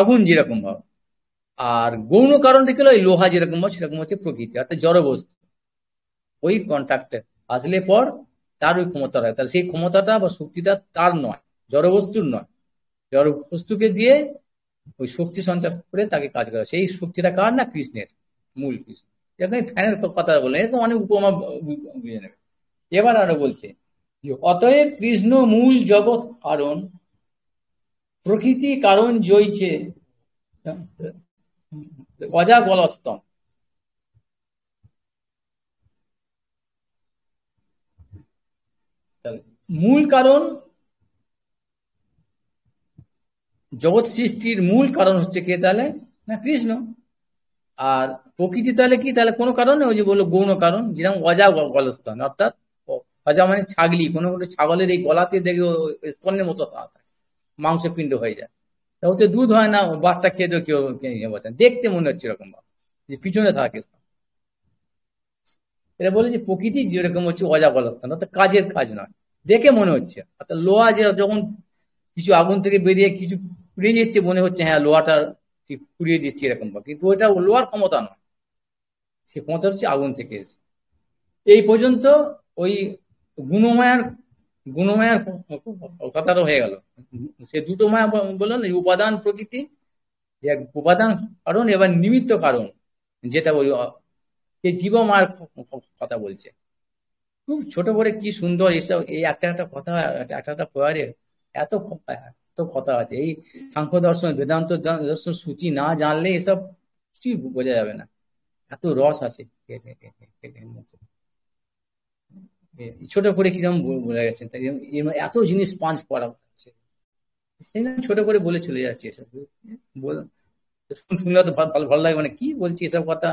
আগুন যেরকম ভাব। আর গৌণ কারণটা কি হলো, এই লোহা যেরকম ভাব সেরকম হচ্ছে প্রকৃতি, অর্থাৎ জড় বস্তু। ওই কন্ট্যাক্টে আসলে পর তার ওই ক্ষমতা হয়, তাহলে সেই ক্ষমতাটা বা শক্তিটা তার নয়, জড় বস্তুর নয়। জড় বস্তুকে দিয়ে ওই শক্তি সঞ্চার করে তাকে কাজ করা, সেই শক্তিটা কার না কৃষ্ণের, মূল কৃষ্ণ। এখানে ফ্যানের কথা বলে, এরকম অনেক উপমা বুঝে নেবে। এবার আরো বলছে যে অতএব কৃষ্ণ মূল জগৎ কারণ, প্রকৃতি কারণ জয়ছে অজা গলস্তম। মূল কারণ, জগৎ সৃষ্টির মূল কারণ হচ্ছে কে তাহলে না কৃষ্ণ। আর প্রকৃতি তাহলে কি, তাহলে কোনো কারণে ওই যে বললো গৌণ কারণ, যেরকম অজা গলস্থান, অর্থাৎ অজা মানে ছাগলি, কোনো কোনো ছাগলের এই গলাতে দেখে স্তনের মতো মাংসপিণ্ড হয়ে যায়, ওতে দুধ হয় না, বাচ্চা খেয়ে দেয় কেউ দেখতে মনে হচ্ছে এরকম যে পিছনে থাকে। এটা বলে যে প্রকৃতি যেরকম হচ্ছে অজা গলস্থান, অর্থাৎ কাজের কাজ নয়, দেখে মনে হচ্ছে। অর্থাৎ লোহা যে যখন কিছু আগুন থেকে বেরিয়ে কিছু পুড়িয়ে যাচ্ছে মনে হচ্ছে হ্যাঁ লোহাটা ঠিক পুড়িয়ে দিচ্ছে এরকম, কিন্তু ওটা লোহার ক্ষমতা নয়, সে ক্ষমতা হচ্ছে আগুন থেকে এসে। এই পর্যন্ত ওই গুণমায়ার গুণমায়ার কথাটা হয়ে গেল। সে দুটো মায়া বললো না, উপাদান প্রকৃতি, এক উপাদান কারণ, এবার নিমিত্ত কারণ, যেটা ওই জীব মায়ের কথা বলছে। খুব ছোট করে কি সুন্দর এসব, এই একটা একটা কথা, একটা একটা পয়ারে এত এত কথা আছে। এই সাংখ্য দর্শন, বেদান্ত দর্শন সূচি না জানলে এসব কিছুই বোঝা যাবে না, এত রস আছে এর মধ্যে। ছোট করে কিরকম বলে গেছেন, তাই এত জিনিস পাঁচ পড়া হচ্ছে, সেই জন্য ছোট করে বলে চলে যাচ্ছে এসব। শুনলে তো ভালো ভালো লাগে, মানে কি বলছি এসব কথা।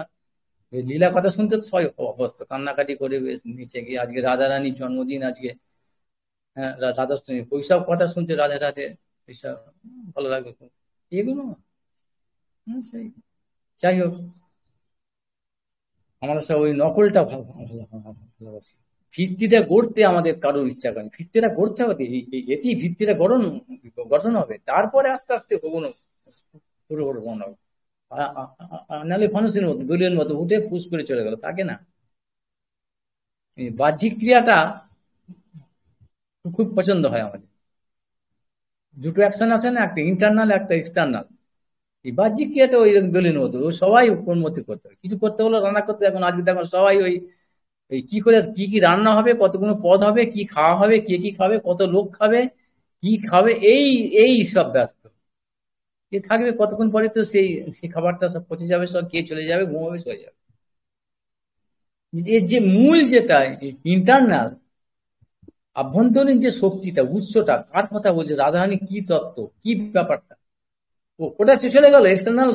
লীলা কথা শুনতে তো সবাই অভ্যস্ত, কান্নাকাটি করে বেশ নিচে গিয়ে, আজকে রাধা রানীর জন্মদিন, আজকে হ্যাঁ রাধাষ্টমী, ওইসব কথা শুনতে রাধে রাধে এইসব ভালো লাগবে খুব। এগুলো সেই যাই হোক, আমরা সব ওই নকলটা ভালোবাসি। ভিত্তিটা গড়তে আমাদের কারোর ইচ্ছা করেন, ভিত্তিটা গড়তে হবে, এতেই ভিত্তিটা গঠন হবে, তারপরে আস্তে আস্তে কোনো পুরো পুরো বানাবো। নাহলে ফানুসের মতো দলীয় মতো উঠে ফুস করে চলে গেল, তাকে না। বাহ্যিক ক্রিয়াটা খুব পছন্দ হয় আমাদের। দুটো অ্যাকশন আছে না, একটা ইন্টারনাল একটা এক্সটার্নাল। এই বাহ্যিক ক্রিয়াটা ওই দলীয় মতো, সবাই উন্নতি করতে হবে, কিছু করতে হলো রান্না করতে, এখন আজকে দেখো সবাই ওই এই কি করে কি কি রান্না হবে, কতগুলো পদ হবে, কি খাওয়া হবে, কে কি খাবে, কত লোক খাবে, কি খাবে, এই এই সব ব্যস্ত। এ থাকবে কতক্ষণ পরে তো সেই সেই খাবারটা সব পচে যাবে, সব কে চলে যাবে, ঘুমাবে, চলে যাবে। এর যে মূল যেটা ইন্টারনাল আভ্যন্তরীণ যে শক্তিটা, উৎসটা কার কথা বলছে, রাধারানী কি তত্ত্ব, কি ব্যাপারটা, ওটা চলে গেল এক্সটার্নাল,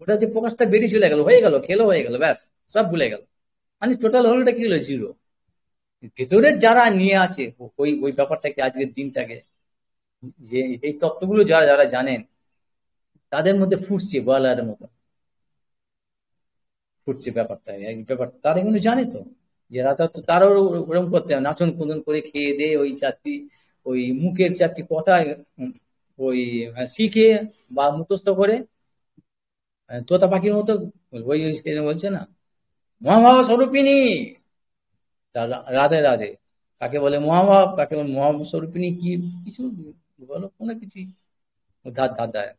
ওটা যে প্রকাশটা বেরিয়ে চলে গেল, হয়ে গেল, খেলো হয়ে গেল, ব্যাস সব ভুলে গেল। মানে টোটাল হলটা কি হলো, জিরো। ভেতরের যারা নিয়ে আছে ওই ওই ব্যাপারটাকে, আজকের দিনটাকে, যে এই তত্ত্বগুলো যারা যারা জানেন তাদের মধ্যে ফুটছে বলার মতো, ফুটছে ব্যাপারটা, এই ব্যাপার তারা কিন্তু জানে তো, যে রাধা তো তারও ওরকম করতে হবে, নাচন কুদন করে খেয়ে দিয়ে ওই চারটি, ওই মুখের চারটি কথা ওই শিখে বা মুখস্থ করে তোতা পাখির মতো ওই বলছে না মহাভাব স্বরূপিনী, রাধে রাধে, কাকে বলে মহাভাব, কাকে বলে মহাভাব স্বরূপিনী, কি কিছু বলো, কোনো কিছুই ধার ধার দেয়।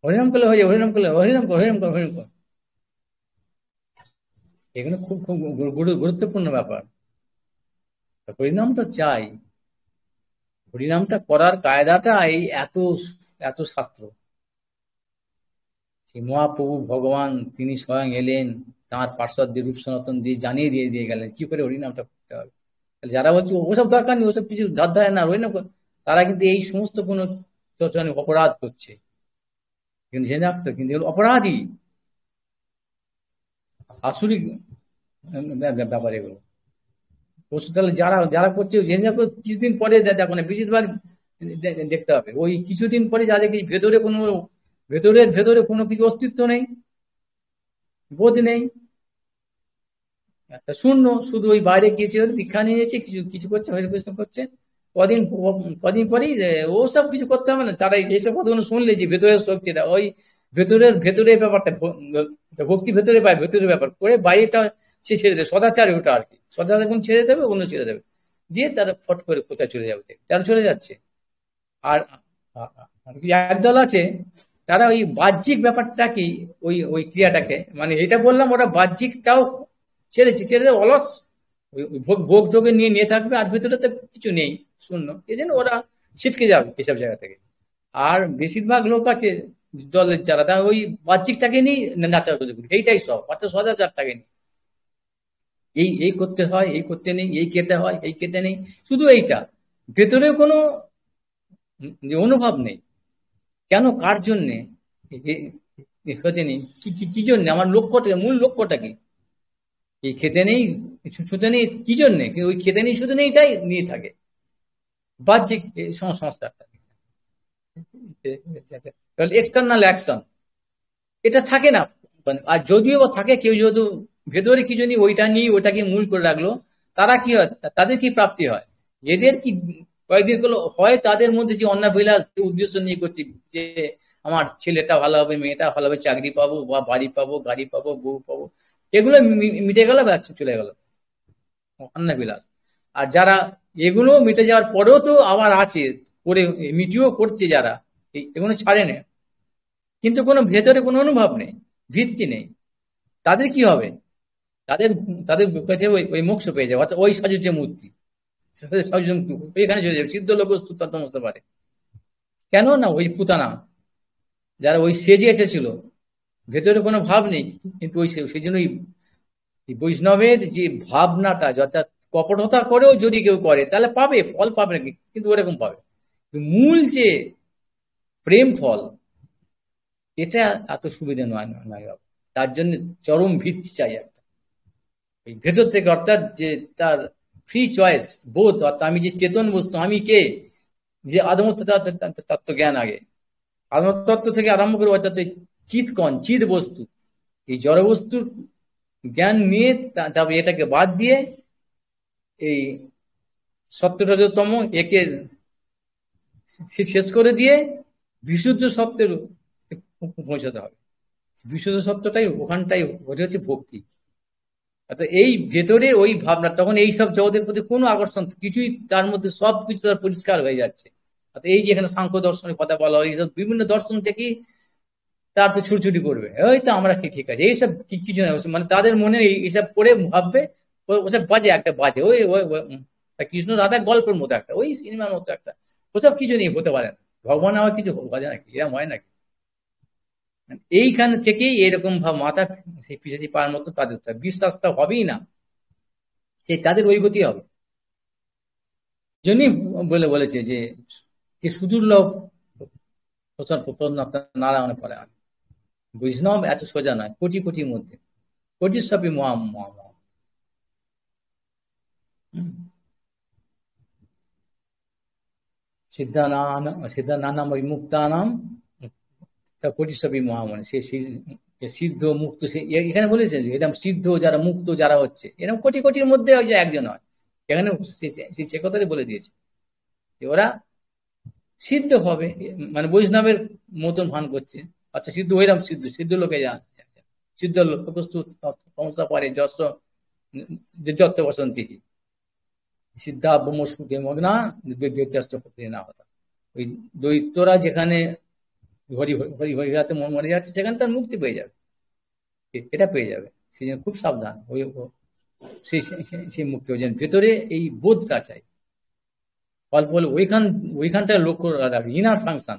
হরিনাম করলে হয়ে যায়, হরিনাম করলে হরিনাম কর, হরিনাম কর, হরিনাম কর, এগুলো খুব খুব গুরুত্বপূর্ণ ব্যাপার। হরিনামটা চাই, হরিনামটা করার কায়দাটা এই এত এত শাস্ত্র। সেই মহাপ্রভু ভগবান তিনি স্বয়ং এলেন, তাঁর পার্শ্বদের রূপ সনাতন দিয়ে জানিয়ে দিয়ে দিয়ে গেলেন কি করে হরিনামটা করতে হবে। যারা বলছে ওসব দরকার নেই, ওসব কিছু ধার না হরিনাম, তারা কিন্তু এই সমস্ত কোনো অপরাধ করছে। কিন্তু জেনে রাখতো, কিন্তু এগুলো অপরাধী, আসুরিক ব্যাপার এগুলো। পশু তাহলে যারা যারা করছে জেনে রাখো, কিছুদিন পরে দেখো না, বেশিরভাগ দেখতে হবে ওই কিছুদিন পরে যাদের কি ভেতরে কোনো, ভেতরের ভেতরে কোনো কিছু অস্তিত্ব নেই, বোধ নেই, একটা শূন্য, শুধু ওই বাইরে গিয়েছে, দীক্ষা নিয়েছে, কিছু কিছু করছে, হরিকৃষ্ণ করছে, কদিন কদিন পরেই ও সব কিছু করতে হবে না। তারা এইসব কথাগুলো শুনলে যে ভেতরের শক্তিটা, ওই ভেতরের ব্যাপারটা, ভক্তি ভেতরে পায়, ভেতরের ব্যাপার করে বাইরেটা সে ছেড়ে দেবে, সদাচারে ওটা আর কি, সদাচার কোন ছেড়ে দেবে, অন্য ছেড়ে দেবে, দিয়ে তারা ফট করে কোথায় চলে যাবে, তারা চলে যাচ্ছে। আর একদল আছে, তারা ওই বাহ্যিক ব্যাপারটাকে, ওই ওই ক্রিয়াটাকে, মানে এটা বললাম ওরা বাহ্যিকটাও ছেড়ে দেবে, অলস, ওই ভোগ টোগে নিয়ে নিয়ে থাকবে, আর ভিতরে তো কিছু নেই, শূন্য, এই জন্য ওরা ছিটকে যাবে এসব জায়গা থেকে। আর বেশিরভাগ লোক আছে দলের যারা, তারা ওই বাহ্যিকটাকে নিয়ে নাচার করতে, এইটাই সব, অর্থাৎ সদাচারটাকে নিয়ে, এই এই করতে হয়, এই করতে নেই, এই খেতে হয়, এই খেতে নেই, শুধু এইটা, ভেতরে কোনো যে অনুভব নেই, কেন, কার জন্যে খেতে নেই, কি কি কি জন্যে, আমার লক্ষ্যটা, মূল লক্ষ্যটা কি, এই খেতে নেই, ছুতে নেই, কি জন্যে, ওই খেতে নেই শুতে নেই, তাই নিয়ে থাকে বাহ্যিক সংস্কারটা, এক্সটার্নাল অ্যাকশন, এটা থাকে না। আর যদিও বা থাকে, কেউ যেহেতু ভেতরে কি জন্য ওইটা নিয়ে ওটাকে মূল করে রাখলো, তারা কি হয়, তাদের কি প্রাপ্তি হয়, এদের কি কয়েকদিন গুলো হয়, তাদের মধ্যে যে অন্নাভিলাষ উদ্দেশ্য নিয়ে করছে, যে আমার ছেলেটা ভালো হবে, মেয়েটা ভালো হবে, চাকরি পাবো, বা বাড়ি পাবো, গাড়ি পাবো, বউ পাবো, এগুলো মিটে গেল, চলে গেল অন্নাভিলাষ। আর যারা এগুলো মিটে যাওয়ার পরেও তো আবার আছে, করে মিটিও করছে যারা, এগুলো ছাড়ে না, কিন্তু কোনো ভেতরে কোনো অনুভব নেই, ভিত্তি নেই, তাদের কি হবে, তাদের তাদের কাছে ওই মোক্ষ পেয়ে যাবে, অর্থাৎ ওই সাজুজ্য মূর্তি, ওইখানে চলে যাবে, সিদ্ধ লোক তত্ত্বমস্ত পারে। কেন না, ওই পুতানা যারা ওই সেজে এসেছিল, ভেতরে কোনো ভাব নেই, কিন্তু ওই সেই জন্যই বৈষ্ণবের যে ভাবনাটা, অর্থাৎ কপটতা করেও যদি কেউ করে তাহলে পাবে, ফল পাবে নাকি, কিন্তু ওরকম পাবে, মূল যে প্রেম ফল, এটা এত সুবিধা নয়, নয় বাবা। তার জন্য চরম ভিত্তি চাই একটা, এই ভেতর থেকে, অর্থাৎ যে তার ফ্রি চয়েস বোধ, অর্থাৎ আমি যে চেতন বস্তু, আমি কে, যে আদমত্ব তত্ত্ব জ্ঞান আগে, আদমতত্ত্ব থেকে আরম্ভ করে, অর্থাৎ চিৎকণ, চিৎ বস্তু, এই জড় বস্তুর জ্ঞান নিয়ে, তারপরে এটাকে বাদ দিয়ে এই সত্যতম একে শেষ করে দিয়ে বিশুদ্ধ সত্যের পৌঁছাতে হবে। বিশুদ্ধ সত্যটাই ওখানটাই, ওটা হচ্ছে ভক্তি। অর্থাৎ এই ভেতরে ওই ভাবনা, তখন এই সব জগতের প্রতি কোনো আকর্ষণ কিছুই, তার মধ্যে সবকিছু তার পরিষ্কার হয়ে যাচ্ছে। অর্থাৎ এই যে এখানে সাংখ্য দর্শনের কথা বলা হয়, এইসব বিভিন্ন দর্শন থেকেই তার তো ছুটছুটি করবে, ওই তো আমরা ঠিক আছে, এইসব কিছু না, মানে তাদের মনে এইসব করে ভাববে, ওসব বাজে একটা বাজে, ওই ওই কৃষ্ণ রাধা গল্পের মতো একটা, ওই সিনেমার মতো একটা, ওসব কিছু নেই, হতে পারে না, ভগবান আমার কিছু বাজে নাকি, এরকম হয় নাকি, এইখান থেকেই এরকম ভাব মাথা সেই পিছাচি পাওয়ার মতো, তাদের বিশ্বাসটা হবেই না, সেই তাদের ওই গতি হবে। জন্যই বলেছে যে সুদুর্লভ নারায়ণে পড়ে, বৈষ্ণব এত সোজা নয়, কোটি কোটির মধ্যে, কোটি সবই মহা মহা মহা। সিদ্ধানাম ওই মুক্তানাম, কোটি সবই মহামনে, সে সিদ্ধ মুক্ত, সে এখানে বলেছে যে এরকম সিদ্ধ যারা, মুক্ত যারা হচ্ছে, এরকম কোটি কোটির মধ্যে ওই যে একজন হয়, এখানে সে কথাই বলে দিয়েছে যে ওরা সিদ্ধ হবে, মানে বৈষ্ণবের মতন ভান করছে, আচ্ছা সিদ্ধ হইলাম, সিদ্ধ সিদ্ধ লোকে যান, সিদ্ধ প্রস্তুত সমস্যা পরে যশ যত বসন্তি সিদ্ধা ব্রহ্মসুখে মগ্না না হতা, ওই দৈত্যরা যেখানে হরি হরি হরিরাতে মরে যাচ্ছে, সেখানে তার মুক্তি পেয়ে যাবে, এটা পেয়ে যাবে, সেই জন্য খুব সাবধান, ওই সেই মুক্তি ওই জন্য ভেতরে এই বোধটা চাই, অল্প হলে ওইখানটায় লক্ষ্য রাখবে, ইনার ফাংশন,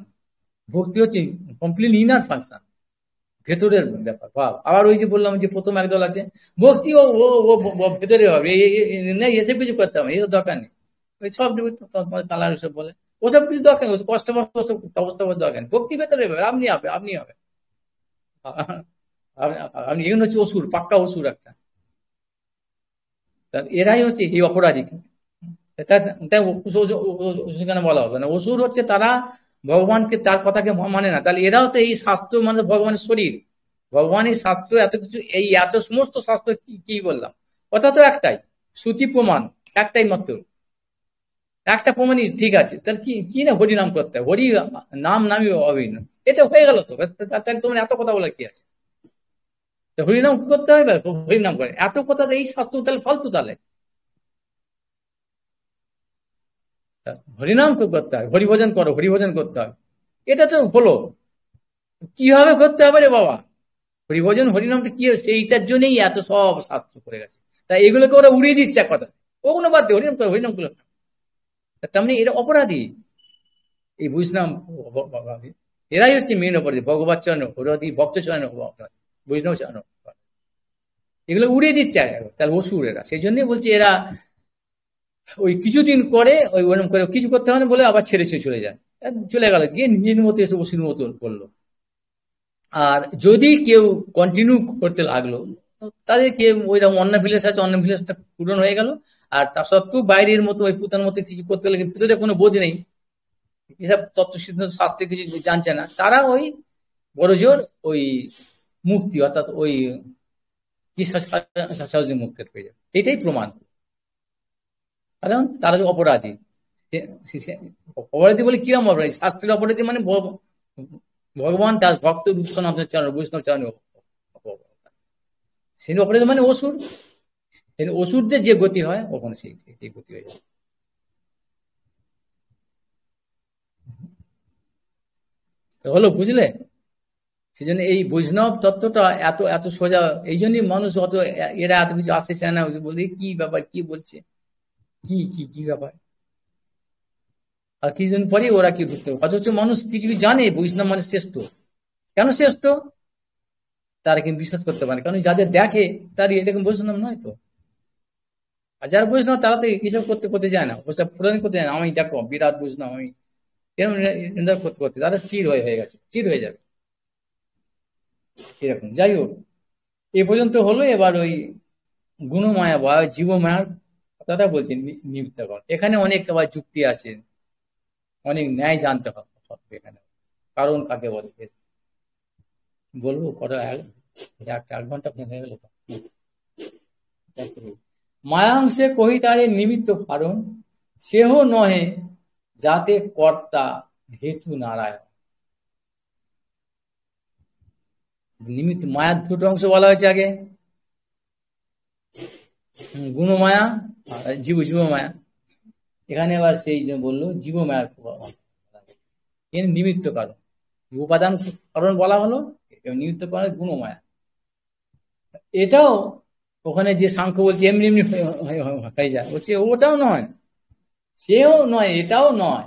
ভক্তি হচ্ছে কমপ্লিটলি ইনার ফাংশন, ভেতরের ব্যাপার ভাব। আবার ওই যে বললাম যে প্রথম একদল আছে, ভক্তি ও ভেতরে হবে, এসব কিছু করতে হবে, এসব দরকার নেই, ওই সব কালার সব বলে, ওসব কিছু দরকার নেই, কষ্ট অবস্থা দরকার নেই, ভক্তি ভেতরে হবে, আপনি হবে, আপনি হবে, আপনি এগুলো হচ্ছে অসুর, পাক্কা অসুর একটা। এরাই হচ্ছে এই অপরাধী। তাই অসুর কেন বলা হবে না? অসুর হচ্ছে তারা ভগবানকে, তার কথাকে মানে না। তাহলে এরাও তো এই শাস্ত্র মানে ভগবানের শরীর, ভগবানের শাস্ত্র এত কিছু, এই এত সমস্ত শাস্ত্র কি কি বললাম, কথা তো একটাই, শ্রুতি প্রমাণ একটাই মাত্র, একটা প্রমাণই ঠিক আছে। তাহলে কি কি না হরিনাম করতে হবে, হরি নাম নামই অভিন্ন, এটা হয়ে গেল তো। তাহলে তোমার এত কথা বলা কি আছে? হরিনাম করতে হবে, হরিনাম করে এত কথা, এই শাস্ত্র তাহলে ফালতু তাহলে। হরিনাম করতে হবে, হরিভজন করো, হরিভজন করতে হবে, এটা তো হলো। কিভাবে করতে হবে রে বাবা? হরিভজন হরিনামটা কি হবে, সেইটার জন্যই এত সব শাস্ত্র করে গেছে। তাই এগুলোকে ওরা উড়িয়ে দিচ্ছে এক কথা, ওগুলো বাদ দিয়ে হরিনাম করে, হরিনাম করলো। তার মানে এরা অপরাধী, এই বুঝলাম। এরাই হচ্ছে মেন অপরাধী, ভগবত চরণ অপরাধী, ভক্ত চরণ অপরাধী, বৈষ্ণব চরণ অপরাধী। এগুলো উড়িয়ে দিচ্ছে তাহলে অসুর এরা। সেই জন্যই বলছি এরা ওই কিছুদিন করে ওই ওরকম করে কিছু করতে হবে না বলে আবার ছেড়ে ছেড়ে চলে যায়, চলে গেল গিয়ে নিজের মতো এসে অসুর মতো করলো। আর যদি কেউ কন্টিনিউ করতে লাগলো, তাদেরকে ওইরকম অন্য ভিলেজ আছে, অন্য ভিলেজটা পূরণ হয়ে গেল। আর তা সত্ত্বেও বাইরের মতো ওই পুতার মতো কিছু করতে গেলে, ভিতরে কোনো বোধ নেই, এসব তত্ত্ব সিদ্ধান্ত শাস্ত্রে কিছু জানছে না, তারা ওই বড় জোর ওই মুক্তি, অর্থাৎ ওই কি সহজে মুক্তি পেয়ে যাবে, এটাই প্রমাণ। কারণ তারা যে অপরাধী, অপরাধী বলে কিরম অপরাধী? শাস্ত্রের অপরাধী মানে ভগবান তার ভক্ত রূপসন চরণ বৈষ্ণব চরণ সেই অপরাধী মানে অসুর। অসুরদের যে গতি হয় ওখানে সেই সেই গতি হয়ে যায়। হলো, বুঝলে? সেই জন্য এই বৈষ্ণব তত্ত্বটা এত এত সোজা। এই জন্যই মানুষ অত, এরা এত কিছু আসতে চায় না, বলতে কি ব্যাপার, কি বলছে, কি কি কি ব্যাপার। আর কিছুদিন পরে ওরা কি ঢুকতে, অথচ মানুষ কিছু কিছু জানে বৈষ্ণব মানে শ্রেষ্ঠ। কেন শ্রেষ্ঠ? তারা কিন্তু বিশ্বাস করতে পারে, কারণ যাদের দেখে তার এরকম বৈষ্ণব নয় তো। আর যারা বৈষ্ণব তারা তো এসব করতে করতে যায় না, ওসব ফুরানি করতে যায় না, আমি দেখো বিরাট বৈষ্ণব আমি, এরকম করতে করতে তারা স্থির হয়ে হয়ে গেছে, স্থির হয়ে যাবে এরকম। যাই হোক, এ পর্যন্ত হলো। এবার ওই গুণমায়া বা জীবমায়ার কথাটা বলছি, নিমিত্তকরণ। এখানে অনেক আবার যুক্তি আছে, অনেক ন্যায় জানতে হবে এখানে, কারণ কাকে বলে বলবো কটা, এক ঘন্টা হয়ে গেল তো। মায়াংশে কহিতারে নিমিত্ত কারণ, সেহ নহে যাতে কর্তা হেতু নারায়ণ। নিমিত্ত মায়ার দুটো অংশ বলা হয়েছে আগে, গুণমায়া আর জীব মায়া। এখানে আবার সেই যে বললো জীব মায়ার নিমিত্ত কারণ, উপাদান কারণ বলা হলো, নিমিত্ত কারণ গুণমায়া। এটাও ওখানে যে সাংখ্য বলছে এমনি এমনি হয়ে যায়, বলছে ওটাও নয়, সেও নয়, এটাও নয়,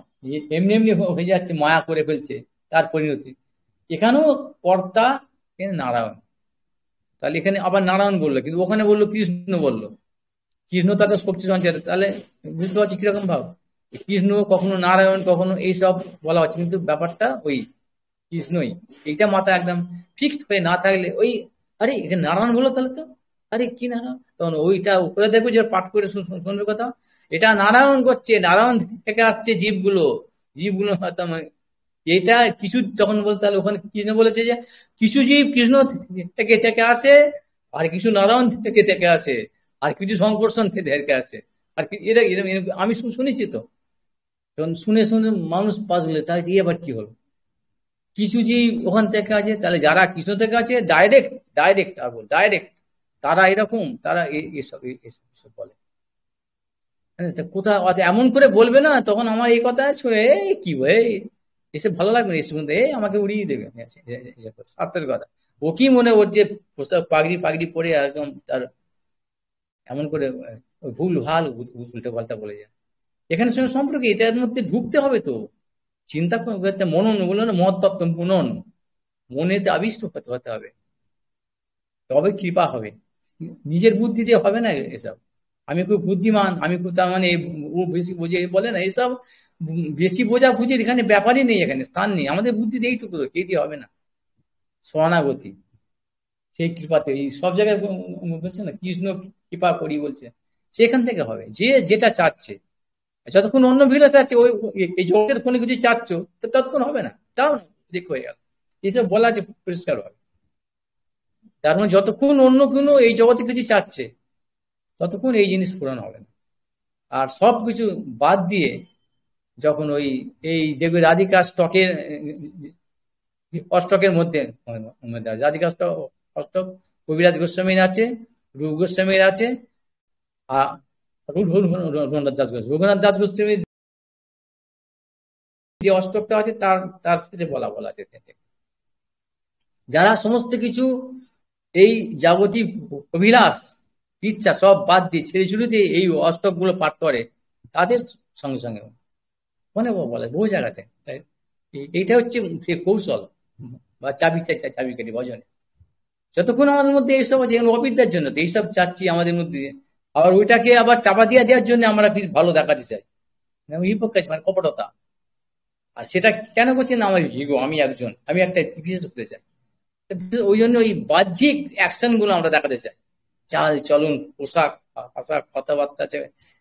এমনি এমনি হয়ে যাচ্ছে, মায়া করে ফেলছে তার পরিণতি। এখানেও কর্তা নারায়ণ। তাহলে এখানে আবার নারায়ণ বললো, কিন্তু ওখানে বললো কৃষ্ণ বললো, কৃষ্ণ তাদের শক্তি সঞ্চার। তাহলে বুঝতে পারছি কিরকম ভাব, কৃষ্ণ কখনো নারায়ণ কখনো এইসব বলা হচ্ছে, কিন্তু ব্যাপারটা ওই কৃষ্ণই। এইটা মাথা একদম ফিক্সড হয়ে না থাকলে ওই, আরে এখানে নারায়ণ বলো তাহলে তো, আরে কি নারায়ণ, তখন ওইটা উপরে দেখবে যে পাঠ করে শুনবে কথা, এটা নারায়ণ করছে, নারায়ণ থেকে আসছে জীবগুলো, জীবগুলো হয়তো এটা কিছু তখন বলতে, তাহলে ওখানে কৃষ্ণ বলেছে যে কিছু জীব কৃষ্ণ থেকে থেকে আসে, আর কিছু নারায়ণ থেকে থেকে আসে, আর কিছু সংকর্ষণ থেকে আসে। আর এটা আমি শুনেছি তো, তখন শুনে শুনে মানুষ পাস হলে, তাই দিয়ে আবার কি হলো, কিছু জীব ওখান থেকে আছে, তাহলে যারা কৃষ্ণ থেকে আছে ডাইরেক্ট, ডাইরেক্ট আগুন ডাইরেক্ট, তারা এরকম, তারা এসব এসব বলে। হ্যাঁ, তা কোথাও এমন করে বলবে না, তখন আমার এই কথা শুনে কি বলে এসে ভালো লাগবে না, এসে মধ্যে আমাকে উড়িয়ে দেবে স্বার্থের কথা। ও কি মনে, ওর যে পোশাক পাগড়ি পাগড়ি পরে একদম তার এমন করে ভুল ভাল উল্টো পাল্টা বলে যায়। এখানে সঙ্গে সম্পর্কে এটার মধ্যে ঢুকতে হবে তো, চিন্তা করতে, মনন বললো না, মত তত্ত্ব মনন, মনেতে আবিষ্ট হতে হতে হবে, তবে কৃপা হবে। নিজের বুদ্ধি দিয়ে হবে না এসব। আমি খুব বুদ্ধিমান, আমি খুব, তার মানে ও বেশি বোঝে বলে না এসব, বেশি বোঝা বুঝির এখানে ব্যাপারই নেই, এখানে স্থান নেই। আমাদের বুদ্ধি এইটুকু, কে দিয়ে হবে না, শরণাগতি। সেই কৃপাতে এই সব জায়গায় বলছে না, কৃষ্ণ কৃপা করি বলছে, সেখান থেকে হবে। যে যেটা চাচ্ছে, যতক্ষণ অন্য বিলাস আছে ওই এই জগতের কোনো কিছু চাচ্ছ, তো ততক্ষণ হবে না। চাও না, দেখো হয়ে গেল, এইসব বলা আছে পরিষ্কার ভাবে। তার মানে যতক্ষণ অন্য কোনো এই জগতে কিছু চাচ্ছে, ততক্ষণ এই জিনিস পূরণ হবে না। আর সব কিছু বাদ দিয়ে যখন ওই এই দেখবে রাধিকা স্টকের অষ্টকের মধ্যে রাধিকা অষ্টক কবিরাজ গোস্বামীর আছে, রূপ গোস্বামীর আছে, আর রঘুনাথ দাস গোস্বামী, রঘুনাথ দাস গোস্বামীর যে অষ্টকটা আছে তার তার শেষে বলা বলা আছে, যারা সমস্ত কিছু এই যাবতীয় অভিলাষ ইচ্ছা সব বাদ দিয়ে ছেড়ে ছুড়ে দিয়ে এই অষ্টক গুলো পাঠ করে, তাদের সঙ্গে সঙ্গে মনে বলে বহু জায়গাতে। এইটা হচ্ছে কৌশল বা চাবি চাবিকাঠি ভজনে। যতক্ষণ আমাদের মধ্যে এইসব আছে, অবিদ্যার জন্য তো এইসব চাচ্ছি আমাদের মধ্যে, আবার ওইটাকে আবার চাপা দিয়ে দেওয়ার জন্য আমরা কিছু ভালো দেখাতে চাই, হিপোক্রেসি মানে কপটতা। আর সেটা কেন করছি না, আমার ইগো, আমি একজন, আমি একটা বিশেষ হতে চাই। ওই জন্য ওই বাহ্যিক অ্যাকশন গুলো আমরা দেখাতে চাই, চাল চলন, পোশাক আশাক, কথাবার্তা,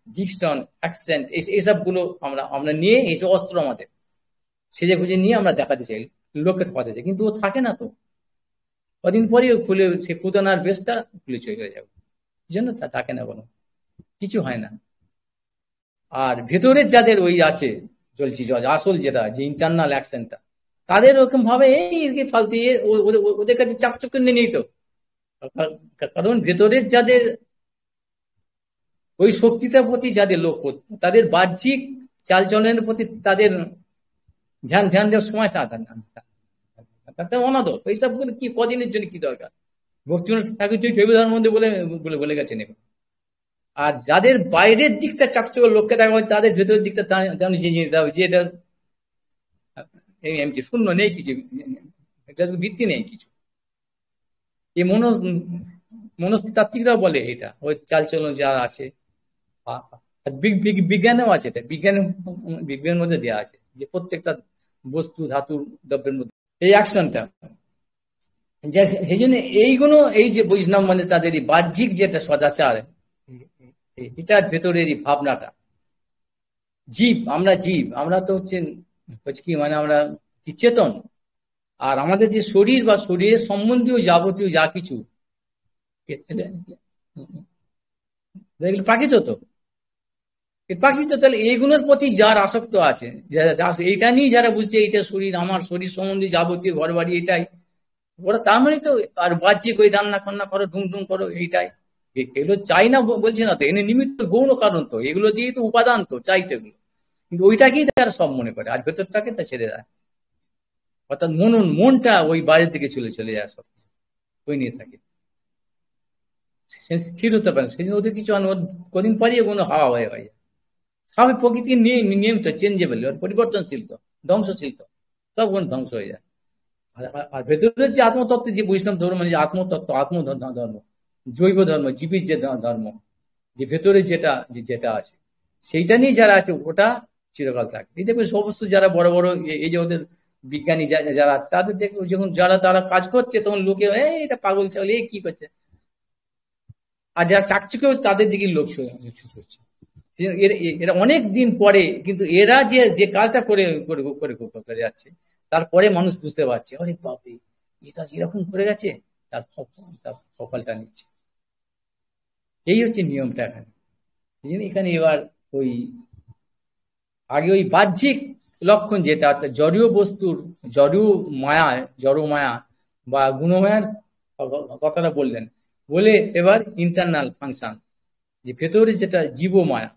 ডিকশন, অ্যাকসেন্ট, এইসব গুলো আমরা আমরা নিয়ে এইসব অস্ত্র আমাদের সেজে খুঁজে নিয়ে আমরা দেখাতে চাই, লোককে ঠকাতে চাই। কিন্তু ও থাকে না তো, কদিন পরেই খুলে সে পুতনার বেশটা খুলে চলে যাবে, এই জন্য তা থাকে না, কোনো কিছু হয় না। আর ভেতরের যাদের ওই আছে চলছি আসল যেটা, যে ইন্টারনাল অ্যাকশনটা, তাদের ওরকম ভাবে এই ফালতু ওদের কাছে চাকচক্য নেই তো। কারণ ভেতরের যাদের ওই শক্তিটার প্রতি যাদের লক্ষ্য, তাদের বাহ্যিক চালচলনের প্রতি তাদের ধ্যান ধ্যান দেওয়ার সময় তাদের অনাদর, এইসব কি কদিনের জন্য কি দরকার। ভক্তিনাথ ঠাকুর জৈব ধর্মের মধ্যে বলে বলে বলে গেছেন। আর যাদের বাইরের দিকটা চাকচক্য লোককে দেখা হয়, তাদের ভেতরের দিকটা জানি যে নিতে হবে, যে এটা এমনি শূন্য, নেই কিছু, এটা ভিত্তি নেই কিছু। এই মনস্তাত্ত্বিকরাও বলে এটা, ওই চালচলন যা আছে। বিজ্ঞানেও আছে, এটা বিজ্ঞানের মধ্যে দেওয়া আছে যে প্রত্যেকটা বস্তু ধাতু দ্রব্যের মধ্যে এই অ্যাকশনটা। সেই জন্য এইগুলো, এই যে বৈষ্ণব মানে তাদের এই বাহ্যিক যেটা সদাচার, এটার ভেতরের এই ভাবনাটা, জীব, আমরা জীব, আমরা তো হচ্ছে কি মানে আমরা কি চেতন। আর আমাদের যে শরীর বা শরীরের সম্বন্ধীয় যাবতীয় যা কিছু প্রাকৃত, তো প্রাকৃত, তাহলে এইগুলোর প্রতি যার আসক্ত আছে, এইটা নিয়ে যারা বুঝছে এইটা শরীর, আমার শরীর সম্বন্ধে যাবতীয় ঘর বাড়ি এটাই, ওরা তার মানে তো আর বাহ্যিক ওই রান্না খান্না করো, ঢুং ঢুং করো, এইটাই। এগুলো চাই না বলছে না তো, এনে নিমিত্ত গৌণ কারণ তো, এগুলো দিয়ে তো উপাদান তো চাই তো এগুলো, কিন্তু ওইটাকেই তারা সব মনে করে, আর ভেতরটাকে তা ছেড়ে দেয়। অর্থাৎ মনটা ওই বাইরের দিকে চলে চলে যায়, সব ওই নিয়ে থাকে, সে স্থির হতে পারে। সেই জন্য ওদের কিছু কদিন পরই কোনো হাওয়া হয়ে যায়। সবই প্রকৃতির নিয়ম তো, চেঞ্জেবল, পরিবর্তনশীল তো, ধ্বংসশীল তো, সব কোন ধ্বংস হয়ে যায়। আর ভেতরের যে আত্মতত্ত্ব, যে বৈষ্ণব ধর্ম মানে যে আত্মতত্ত্ব, ধর্ম, জৈব ধর্ম, জীবের যে ধর্ম, যে ভেতরে যেটা যেটা আছে, সেইটা নিয়ে যারা আছে ওটা চিরকাল থাকে। এই দেখবে সমস্ত যারা বড় বড় এই যে ওদের বিজ্ঞানী যারা আছে, তাদের দেখবে যখন যারা তারা কাজ করছে, তখন লোকে এটা পাগল ছাগল, এই কি করছে। আর যারা চাকচিকে, তাদের দিকে লোক ছুটছে। এরা অনেক দিন পরে, কিন্তু এরা যে যে কাজটা করে করে করে করে যাচ্ছে, তারপরে মানুষ বুঝতে পারছে, আরে বাপরে, এটা এরকম করে গেছে, তার ফলটা নিচ্ছে। এই হচ্ছে নিয়মটা এখানে। এই জন্য এখানে এবার ওই আগে ওই বাহ্যিক লক্ষণ যেটা, অর্থাৎ জড়ীয় বস্তুর জড় মায়া বা গুণমায়ার কথাটা বললেন, বলে এবার ইন্টারনাল ফাংশন, যে ভেতরে যেটা জীব মায়া,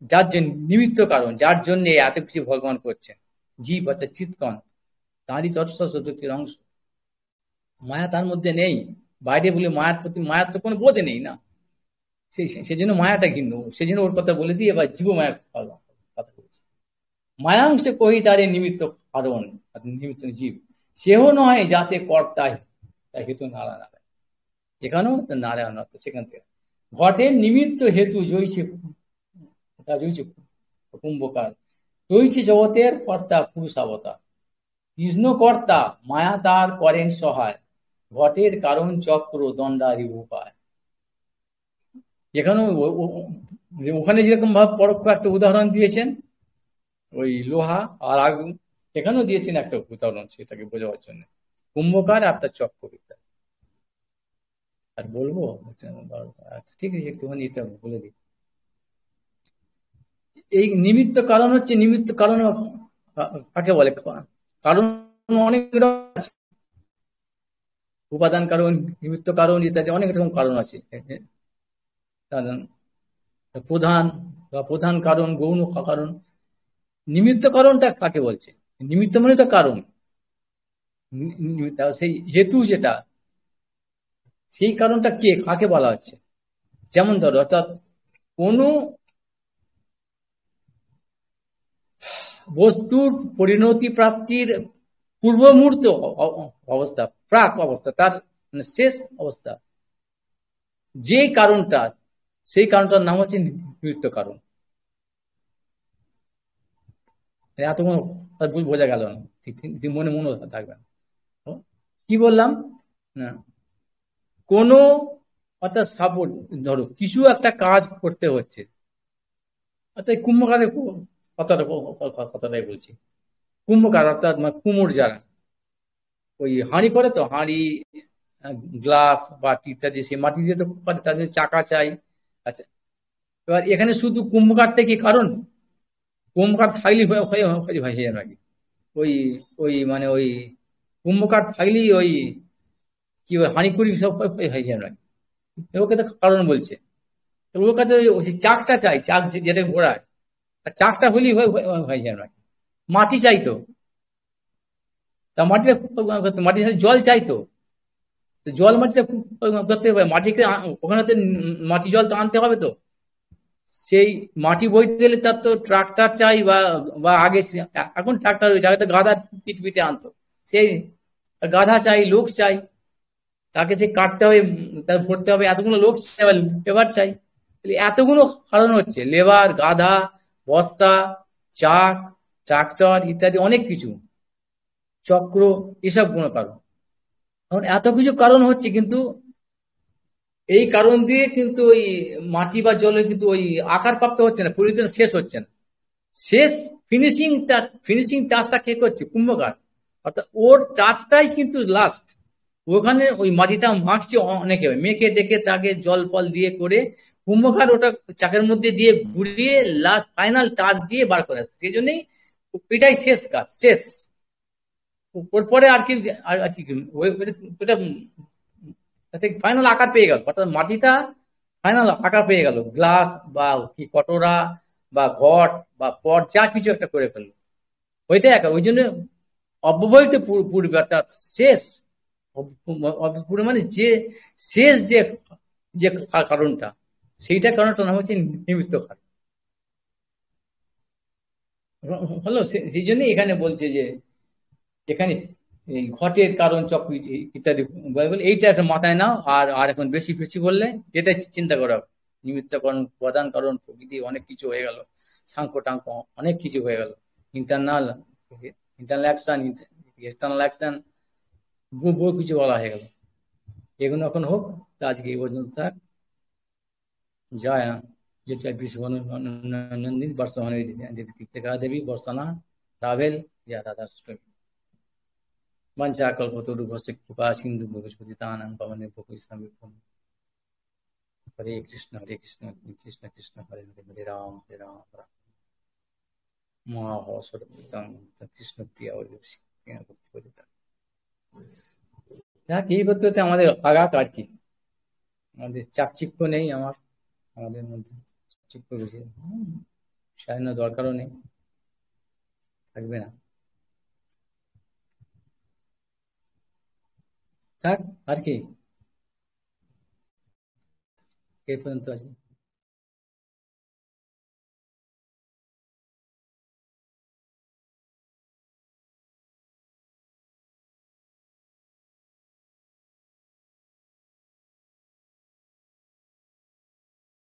যার জন্য নিমিত্ত কারণ, যার জন্য এত কিছু ভগবান করছেন, জীব অর্থাৎ চিৎকণ, তাঁরই তৎসশক্তির অংশ। মায়া তার মধ্যে নেই, বাইরে বলে মায়ার প্রতি, মায়ার তো কোনো বোধে নেই না, সেই জন্য মায়াটা ঘৃণ্য, সেই জন্য ওর কথা বলে দিয়ে এবার জীব মায়ার কথা বলছে। মায়াংশে কহি তারে নিমিত্ত কারণ, নিমিত্ত জীব, সেও নয় যাতে কর্তায়, তাই হেতু নারায়ণ। এখানেও নারায়ণ, সেখান থেকে ঘটের নিমিত্ত হেতু জয়ছে কুম্ভকার, জয়ছে জগতের কর্তা পুরুষ অবতার। কৃষ্ণ কর্তা, মায়া তার করেন সহায়, ঘটের কারণ চক্র দণ্ডাদি উপায়। এখানেও ওখানে যেরকম ভাবে পরোক্ষ একটা উদাহরণ দিয়েছেন ওই লোহা আর আগুন, এখানেও দিয়েছেন একটা উদাহরণ সেটাকে বোঝাবার জন্য, কুম্ভকার আর তার চক্রবিদ্যা। আর বলবো? আচ্ছা, ঠিক আছে, একটুখানি এটা বলে দিই। এই নিমিত্ত কারণ হচ্ছে, নিমিত্ত কারণ কাকে বলে? কারণ অনেক রকম আছে, উপাদান কারণ, নিমিত্ত কারণ ইত্যাদি অনেক রকম কারণ আছে। কারণ প্রধান বা প্রধান কারণ, গৌণ কারণ। নিমিত্ত কারণটা কাকে বলছে? নিমিত্ত মানে তো কারণ, সেই হেতু যেটা, সেই কারণটা কে, কাকে বলা হচ্ছে? যেমন ধরো, অর্থাৎ কোনো বস্তুর পরিণতি প্রাপ্তির পূর্ব মুহূর্ত অবস্থা, প্রাক অবস্থা, তার মানে শেষ অবস্থা, যে কারণটা, সেই কারণটার নাম হচ্ছে নিমিত্ত কারণ। এতক্ষণ বোঝা গেল না, ঠিক মনে মনে থাকবে না। কি বললাম না, কোনো, অর্থাৎ সাপোর্ট, ধরো কিছু একটা কাজ করতে হচ্ছে, অর্থাৎ কুম্ভকারের কথাটাই বলছি। কুম্ভকার অর্থাৎ কুমোর যারা ওই হাঁড়ি করে, তো হাঁড়ি, গ্লাস বাটি ইত্যাদি সে মাটি দিয়ে তো করে, তার জন্য চাকা চাই। আচ্ছা, এবার এখানে শুধু কুম্ভকারটা কি কারণ? কুম্ভকার থাকলেই হয়ে যাবে নাকি? ওই ওই মানে ওই কুম্ভকার থাকলেই ওই কি ওই হাঁড়ি কুড়ি সব হয়ে যাবে নাকি? ওকে তো কারণ বলছে। তো ওর কাছে ওই চাকটা চাই, চাক যেটা ঘোরায়, আর চাকটা হলেই হয়ে যাবে নাকি? মাটি চাইতো, তা মাটিতে, মাটির সাথে জল চাইতো, তো জল মাটিতে করতে হবে, মাটিকে ওখানে তো মাটি জল তো আনতে হবে। তো সেই মাটি বইতে গেলে তার তো ট্রাক্টর চাই, বা বা আগে এখন ট্রাক্টর হয়েছে, আগে তো গাদা পিট পিটে আনতো। সেই গাধা চাই, লোক চাই, তাকে যে কাটতে হবে, তার ভরতে হবে, এতগুলো লোক চাই, লেবার চাই। এতগুলো কারণ হচ্ছে, লেবার, গাধা, বস্তা, চাক, ট্রাক্টর ইত্যাদি অনেক কিছু, চক্র, এসব কোনো কারণ। এখন এত কিছু কারণ হচ্ছে, কিন্তু এই কারণ দিয়ে কিন্তু ওই মাটি বা জলে কিন্তু ওই আকার প্রাপ্ত হচ্ছে না, পরিবর্তন শেষ হচ্ছে না। শেষ ফিনিশিংটা, ফিনিশিং টাচটা কে করছে? কুম্ভকার। অর্থাৎ ওর টাচটাই কিন্তু লাস্ট। ওখানে ওই মাটিটা মাখছে অনেকে, মেখে দেখে তাকে জল ফল দিয়ে করে কুম্ভকার ওটা চাকের মধ্যে দিয়ে ঘুরিয়ে লাস্ট ফাইনাল টাচ দিয়ে বার করে আসছে। সেই জন্যই এটাই শেষ কাজ, শেষ। ওর পরে আর কি, আর কি ওটা ফাইনাল আকার পেয়ে গেল, অর্থাৎ মাটিটা ফাইনাল আকার পেয়ে গেল, গ্লাস বা কি কটোরা বা ঘট বা পট, যা কিছু একটা করে ফেললো, ওইটাই আকার। ওই জন্য অব্যবহিত পূর্বে, অর্থাৎ শেষ, অব্যবহিত মানে যে শেষ, যে যে কারণটা, সেইটা কারণটার নাম হচ্ছে নিমিত্ত কারণ। হলো, সেই জন্য এখানে বলছে যে এখানে এই ঘটের কারণ চক্র ইত্যাদি বলে, এইটা একটা মাথায় নাও। আর আর এখন বেশি বেশি বললে এটা চিন্তা করা, নিমিত্ত কারণ, প্রধান কারণ, প্রকৃতি, অনেক কিছু হয়ে গেল, সাংখ্য টাঙ্ক অনেক কিছু হয়ে গেল, internal, internal action, external action, বহু কিছু বলা হয়ে গেল। এগুলো এখন হোক, তা আজকে এই পর্যন্ত থাক। जय जय विश्वनंदिनी वर्षमणि देवी वर्षना रावेल या राधाष्टमी वंशाकल्पतरुभ्यश्च कृपा सिंधु भूपतितानां पवनेभ्यो वैष्णवेभ्यो हरे कृष्ण कृष्ण कृष्ण हरे हरे हरे राम राम মহাভবসর্বতং কৃষ্ণপ্রিয়া যাক, এই করতে হতে আমাদের আগাক আর কি, আমাদের চাকচিক্য নেই আমাদের মধ্যে চাকচিক্য বেশি, সাজানোর দরকারও নেই, থাকবে না। থাক আর কি, এই পর্যন্ত আছে।